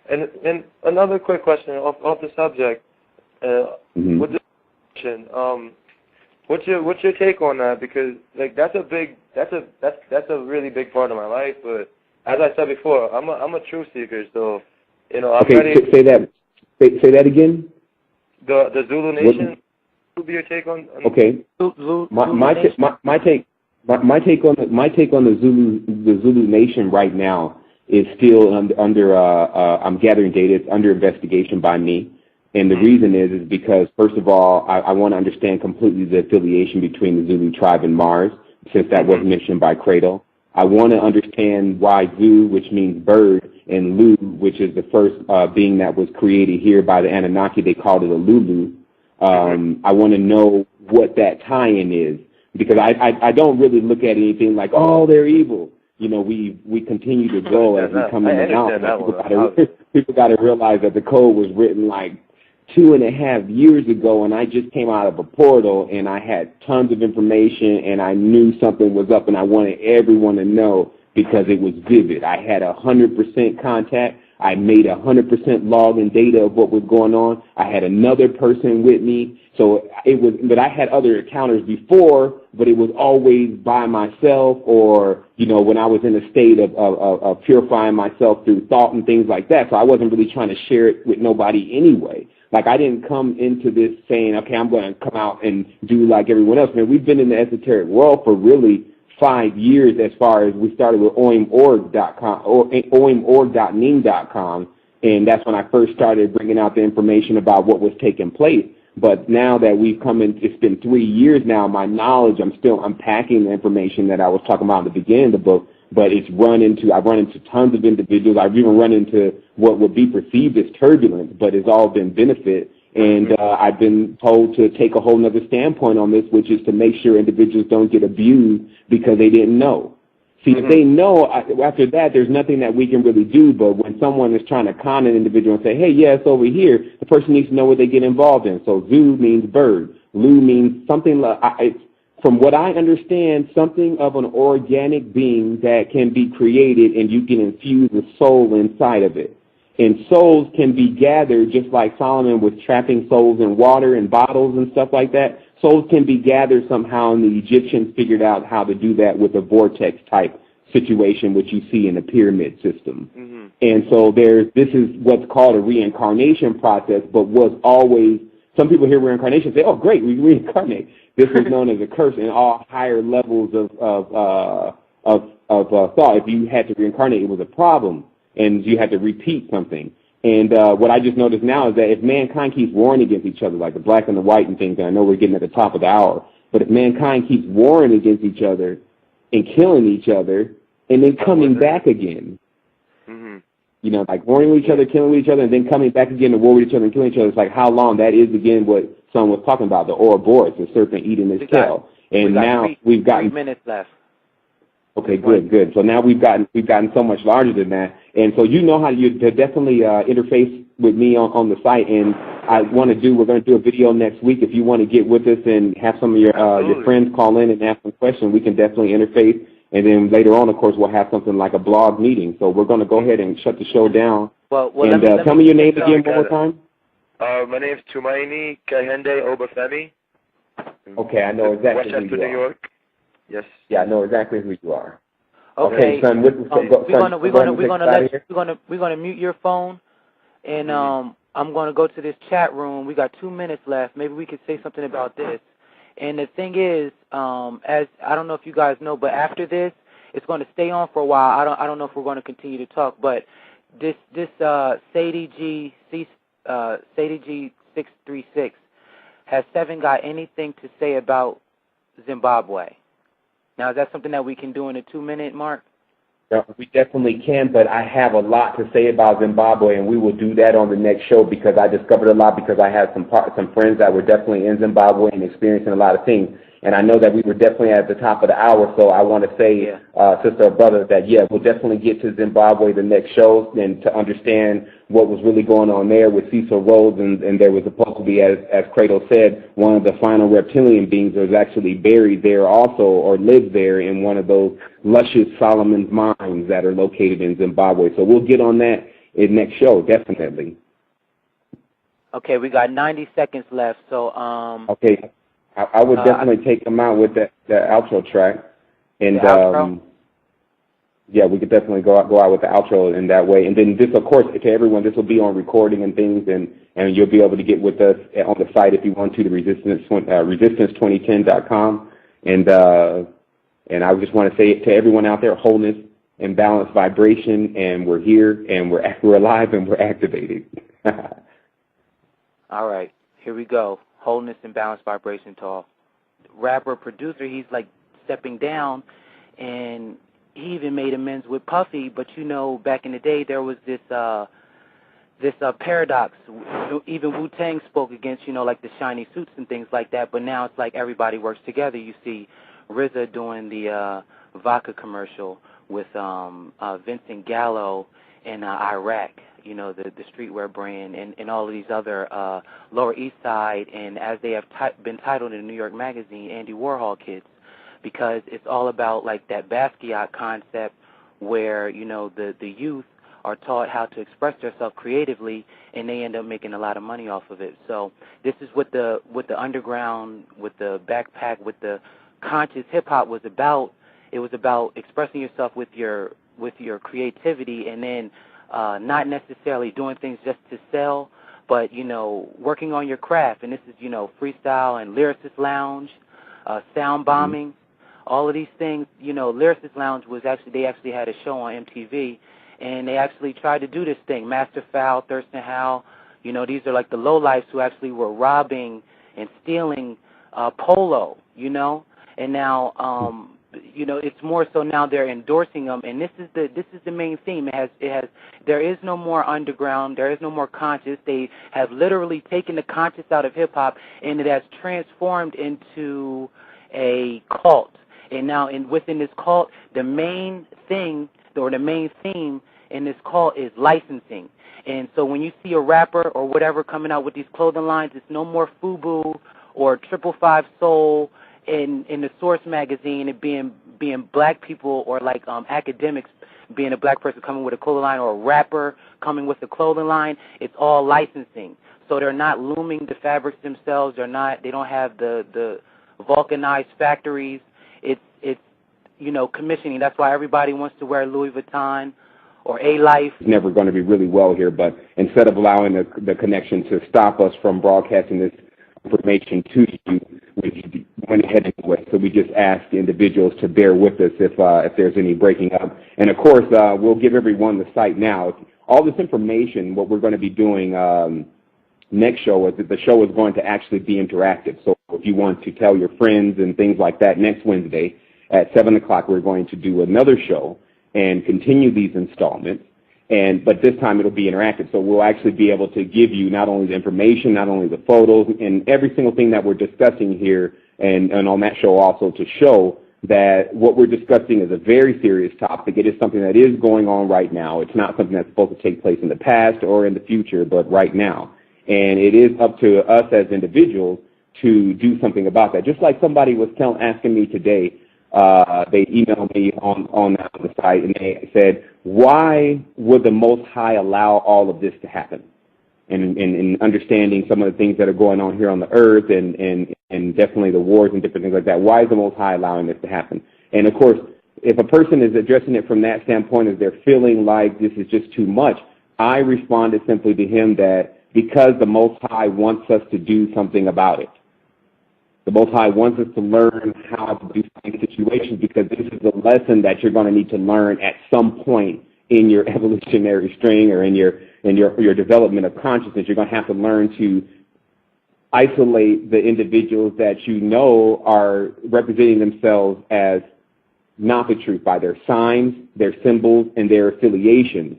[SPEAKER 3] And another quick question off the subject. With this question, what's your take on that? Because that's a really big part of my life. But as I said before, I'm a truth seeker, so I'm ready.
[SPEAKER 1] Say that again.
[SPEAKER 3] The Zulu Nation. What would be your take on?
[SPEAKER 1] Okay. My take on the Zulu Nation right now is still under I'm gathering data. It's under investigation by me. And the reason is because, first of all, I want to understand completely the affiliation between the Zulu tribe and Mars, since that was mentioned by Cradle. I want to understand why Zu, which means bird, and Lu, which is the first being that was created here by the Anunnaki, they called it a Lulu. I want to know what that tie-in is, because I don't really look at anything like, oh, they're evil. We continue to grow as we come in and out. People got to realize that the code was written like 2.5 years ago, and I just came out of a portal, and I had tons of information, and I knew something was up, and I wanted everyone to know because it was vivid. I had 100% contact. I made 100% log and data of what was going on. I had another person with me, but I had other encounters before, but it was always by myself, or when I was in a state of purifying myself through thought and things like that. So I wasn't really trying to share it with nobody anyway. Like, I didn't come into this saying, okay, I'm going to come out and do like everyone else. Man, we've been in the esoteric world for really 5 years as far as we started with oimorg.com or oimorg.ning.com, and that's when I first started bringing out the information about what was taking place. But now that we've come in, it's been 3 years now, my knowledge, I'm still unpacking the information that I was talking about in the beginning of the book, but I've run into tons of individuals. I've even run into what would be perceived as turbulence, but it's all been benefit. And I've been told to take a whole other standpoint on this, which is to make sure individuals don't get abused because they didn't know. See, if they know, after that, there's nothing that we can really do. But when someone is trying to con an individual and say, hey, yeah, it's over here, the person needs to know what they get involved in. So zoo means bird. Lu means something like, from what I understand, something of an organic being that can be created and you can infuse a soul inside of it. And souls can be gathered just like Solomon was trapping souls in water and bottles and stuff like that. Souls can be gathered somehow, and the Egyptians figured out how to do that with a vortex-type situation, which you see in the pyramid system. And so this is what's called a reincarnation process, but was always, some people hear reincarnation and say, oh, great, we reincarnate. This is known as a curse in all higher levels of thought. If you had to reincarnate, it was a problem, and you had to repeat something. And what I just noticed now is that if mankind keeps warring against each other, like the black and the white and things, and I know we're getting at the top of the hour, but if mankind keeps warring against each other and killing each other and then coming back again, you know, like warring with each other, killing each other, and then coming back again to war with each other and killing each other, it's like how long? That is, again, what someone was talking about, the Ouroboros, the serpent eating his tail. And now we've got
[SPEAKER 2] 3 minutes left.
[SPEAKER 1] Okay, good. So now we've gotten so much larger than that, and so you know how to definitely interface with me on the site. And we're going to do a video next week. If you want to get with us and have some of your friends call in and ask some questions, we can definitely interface. And then later on, of course, we'll have something like a blog meeting. So we're going to go ahead and shut the show down.
[SPEAKER 2] Well,
[SPEAKER 1] and tell me your name again one more time.
[SPEAKER 3] My name is Tumaini Kahende Obafemi.
[SPEAKER 1] Okay, I know exactly who
[SPEAKER 3] Westchester,
[SPEAKER 1] you are.
[SPEAKER 3] New York. Yes.
[SPEAKER 1] Yeah, I know exactly who you are.
[SPEAKER 2] Okay,
[SPEAKER 1] son.
[SPEAKER 2] We're gonna mute your phone, and I'm gonna go to this chat room. We got 2 minutes left. Maybe we could say something about this. And the thing is, as I don't know if you guys know, but after this, it's going to stay on for a while. I don't know if we're going to continue to talk, but this Sadie G 636 has Sevan got anything to say about Zimbabwe? Now, is that something that we can do in a 2-minute mark?
[SPEAKER 1] Yeah, we definitely can, but I have a lot to say about Zimbabwe, and we will do that on the next show because I discovered a lot because I had some friends that were definitely in Zimbabwe and experiencing a lot of things. And I know that we were definitely at the top of the hour, so I want to say, sister or brother, that, yeah, we'll definitely get to Zimbabwe the next show and to understand what was really going on there with Cecil Rhodes, and there was supposed to be, as Cradle said, one of the final reptilian beings that was actually buried there also or lived there in one of those luscious Solomon's mines that are located in Zimbabwe. So we'll get on that in next show, definitely.
[SPEAKER 3] Okay, we got 90 seconds left, so
[SPEAKER 1] okay. I would definitely take them out with the outro track, and yeah, we could definitely go out with the outro in that way. And then this, of course, to everyone, this will be on recording and things, and you'll be able to get with us on the site if you want to, the resistance2010.com. And I just want to say to everyone out there, wholeness and balanced vibration, and we're here, and we're alive, and we're activated.
[SPEAKER 2] All right, here we go. Wholeness and balanced vibration talk. Rapper, producer, he's like stepping down, and he even made amends with Puffy. But you know, back in the day, there was this paradox. Even Wu-Tang spoke against, you know, like the shiny suits and things like that. But now it's like everybody works together. You see RZA doing the vodka commercial with Vincent Gallo in Iraq. You know, the streetwear brand, and all of these other Lower East Side, and as they have been titled in the New York Magazine, Andy Warhol kids, because it's all about like that Basquiat concept where, you know, the youth are taught how to express themselves creatively, and they end up making a lot of money off of it. So this is what the underground, with the backpack, with the conscious hip-hop was about. It was about expressing yourself with your creativity, and then not necessarily doing things just to sell, but, you know, working on your craft. And this is, you know, freestyle and lyricist lounge, sound bombing, all of these things, Lyricist Lounge they actually had a show on MTV, and they actually tried to do this thing. Master Fowl, Thurston Howell, these are like the lowlifes who actually were robbing and stealing polo, and now, it's more so now they're endorsing them, and this is the main theme. There is no more underground, there is no more conscious. They have literally taken the conscious out of hip hop, and it has transformed into a cult. And now, within this cult, the main thing or the main theme in this cult is licensing. And so when you see a rapper or whatever coming out with these clothing lines, it's no more FUBU or 555 Soul in the Source magazine, and being black people or like academics being a black person coming with a clothing line, or a rapper coming with a clothing line. It's all licensing. So they're not looming the fabrics themselves. They don't have the vulcanized factories. It's commissioning. That's why everybody wants to wear Louis Vuitton or A-Life.
[SPEAKER 1] It's never going to be really well here, but instead of allowing the connection to stop us from broadcasting this information to you, we went ahead anyway. So we just asked individuals to bear with us if there's any breaking up. And of course, we'll give everyone the site now. All this information, what we're going to be doing next show is that the show is going to actually be interactive. So if you want to tell your friends and things like that, next Wednesday at 7 o'clock, we're going to do another show and continue these installments. But this time it'll be interactive, so we'll actually be able to give you not only the information, not only the photos, and every single thing that we're discussing here, and on that show also to show that what we're discussing is a very serious topic. It is something that is going on right now. It's not something that's supposed to take place in the past or in the future, but right now. And it is up to us as individuals to do something about that. Just like somebody was asking me today, they emailed me on the site, and they said, why would the Most High allow all of this to happen? And understanding some of the things that are going on here on the earth, and definitely the wars and different things like that. Why is the Most High allowing this to happen? And of course, if a person is addressing it from that standpoint, if they're feeling like this is just too much, I responded simply to him that because the Most High wants us to do something about it. The Most High wants us to learn how to do these situations, because this is a lesson that you're going to need to learn at some point in your evolutionary string or in your development of consciousness. You're going to have to learn to isolate the individuals that you know are representing themselves as not the truth by their signs, their symbols, and their affiliations,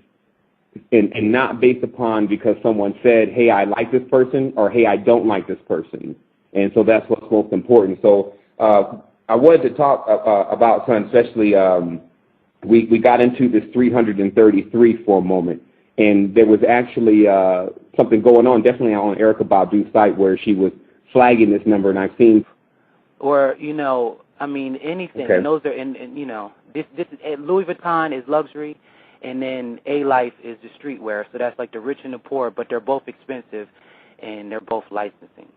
[SPEAKER 1] and not based upon because someone said, hey, I like this person, or hey, I don't like this person. And so that's what's most important. So I wanted to talk about, Son, especially we got into this 333 for a moment, and there was actually something going on, definitely on Erykah Badu's site, where she was flagging this number, and I've seen.
[SPEAKER 2] Or, anything.
[SPEAKER 1] Okay.
[SPEAKER 2] And those are, this is, Louis Vuitton is luxury, and then A-Life is the streetwear. So that's like the rich and the poor, but they're both expensive, and they're both licensing.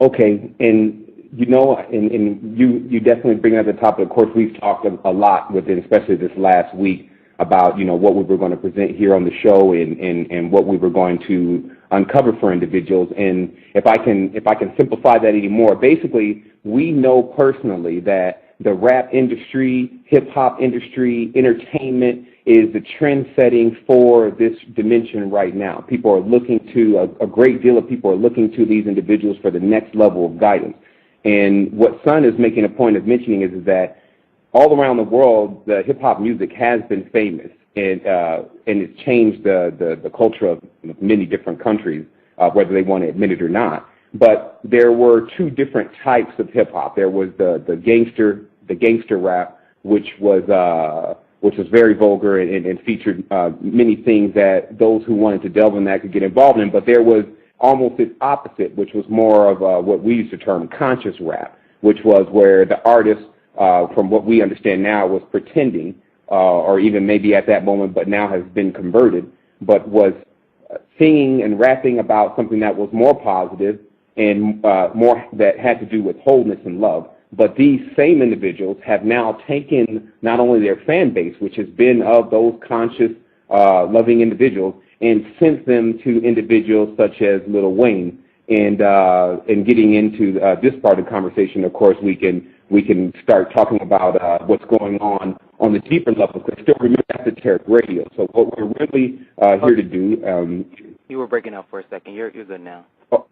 [SPEAKER 1] Okay, and you definitely bring up the topic. Of course, we've talked a lot within, especially this last week, about what we were going to present here on the show and what we were going to uncover for individuals. And if I can simplify that any more, basically, we know personally that the rap industry, hip hop industry, entertainment is the trend setting for this dimension right now. People are looking to, a great deal of people are looking to these individuals for the next level of guidance. And what Son is making a point of mentioning is that all around the world, the hip hop music has been famous, and it's changed the culture of many different countries, whether they want to admit it or not. But there were two different types of hip hop. There was the gangster rap, which was very vulgar and featured many things that those who wanted to delve in that could get involved in. But there was almost its opposite, which was more of what we used to term conscious rap, which was where the artist, from what we understand now, was pretending, or even maybe at that moment, but now has been converted, but was singing and rapping about something that was more positive and more that had to do with wholeness and love. But these same individuals have now taken not only their fan base, which has been of those conscious, loving individuals, and sent them to individuals such as Lil Wayne And getting into this part of the conversation, of course, we can start talking about what's going on the deeper level. Because still remember Esoteric Radio. So what we're really here to do.
[SPEAKER 2] You were breaking up for a second. You're good now.
[SPEAKER 1] Oh,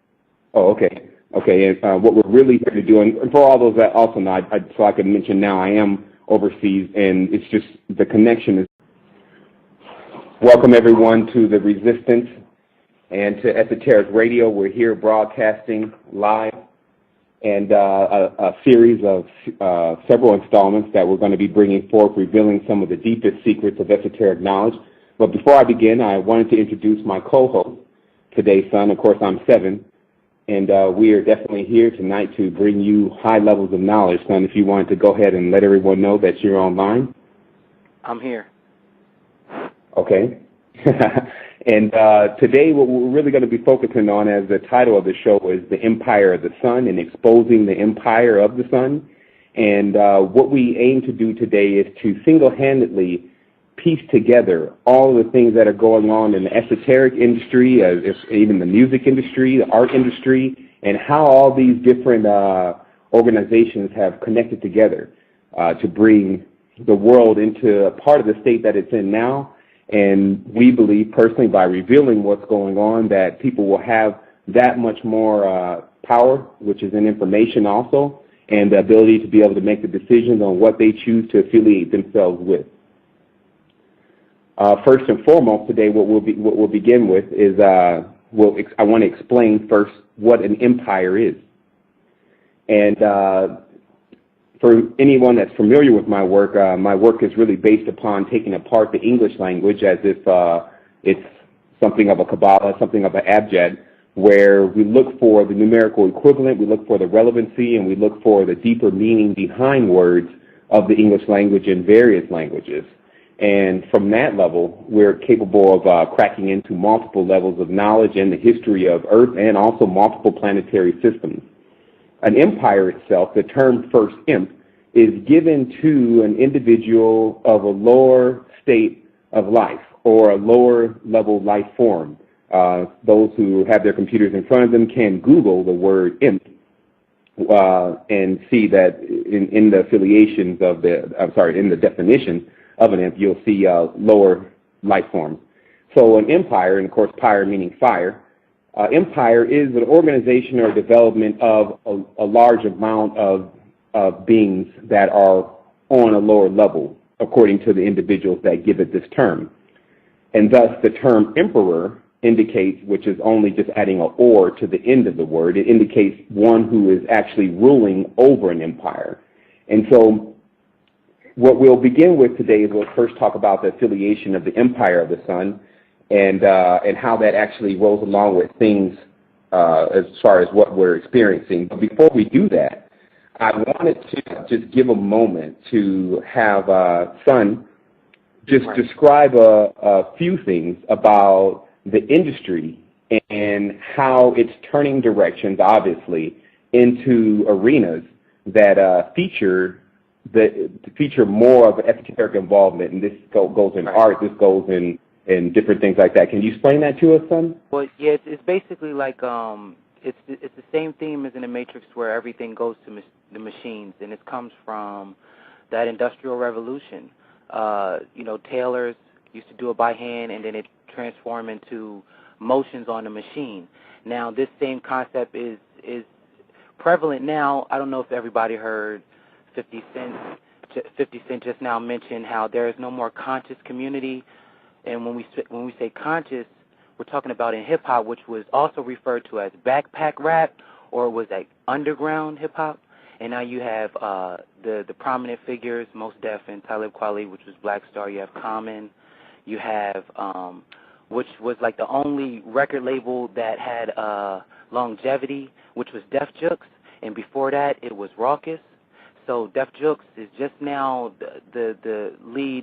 [SPEAKER 1] okay. Okay, and what we're really here to do, and for all those that also know, so I can mention now, I am overseas, and it's just the connection is. Welcome everyone to the Resistance and to Esoteric Radio. We're here broadcasting live, and a series of several installments that we're going to be bringing forth, revealing some of the deepest secrets of esoteric knowledge. But before I begin, I wanted to introduce my co-host today, Son. Of course, I'm Sevan. And we are definitely here tonight to bring you high levels of knowledge. Son, if you wanted to go ahead and let everyone know that you're online.
[SPEAKER 2] I'm here.
[SPEAKER 1] Okay. And today what we're really going to be focusing on, as the title of the show is The Empire of the Sun, and exposing the empire of the sun. And what we aim to do today is to single-handedly piece together all of the things that are going on in the esoteric industry, even the music industry, the art industry, and how all these different organizations have connected together to bring the world into a part of the state that it's in now. And we believe personally, by revealing what's going on, that people will have that much more power, which is in information also, and the ability to be able to make the decisions on what they choose to affiliate themselves with. First and foremost, today, what we'll begin with is I want to explain first what an empire is. And for anyone that's familiar with my work is really based upon taking apart the English language as if it's something of a Kabbalah, something of an abjad, where we look for the numerical equivalent, we look for the relevancy, and we look for the deeper meaning behind words of the English language in various languages. And from that level, we're capable of cracking into multiple levels of knowledge and the history of Earth and also multiple planetary systems. An empire itself, the term first imp, is given to an individual of a lower state of life or a lower level life form. Those who have their computers in front of them can Google the word imp and see that in the affiliations of in the definition of an imp, you'll see lower life forms. So an empire, and of course pyre meaning fire, empire is an organization or development of a large amount of beings that are on a lower level, according to the individuals that give it this term. And thus the term emperor indicates, which is only just adding an or to the end of the word, it indicates one who is actually ruling over an empire. And so what we'll begin with today is we'll first talk about the affiliation of the empire of the sun, and how that actually rolls along with things as far as what we're experiencing. But before we do that, I wanted to just give a moment to have Son just describe a few things about the industry and how it's turning directions, obviously, into arenas that feature more of esoteric involvement. And this goes in art, this goes in different things like that. Can you explain that to us, Son?
[SPEAKER 2] Well, yeah, it's basically like it's the same theme as in the Matrix, where everything goes to the machines, and it comes from that Industrial Revolution. Tailors used to do it by hand, and then it transformed into motions on the machine. Now, this same concept is prevalent now. I don't know if everybody heard 50 Cent just now mentioned how there is no more conscious community. And when we say conscious, we're talking about in hip-hop, which was also referred to as backpack rap, or was like underground hip-hop. And now you have the prominent figures, Mos Def and Talib Kweli, which was Black Star. You have Common. You have, which was like the only record label that had longevity, which was Def Jux. And before that, it was Raucous. So Def Jux is just now the lead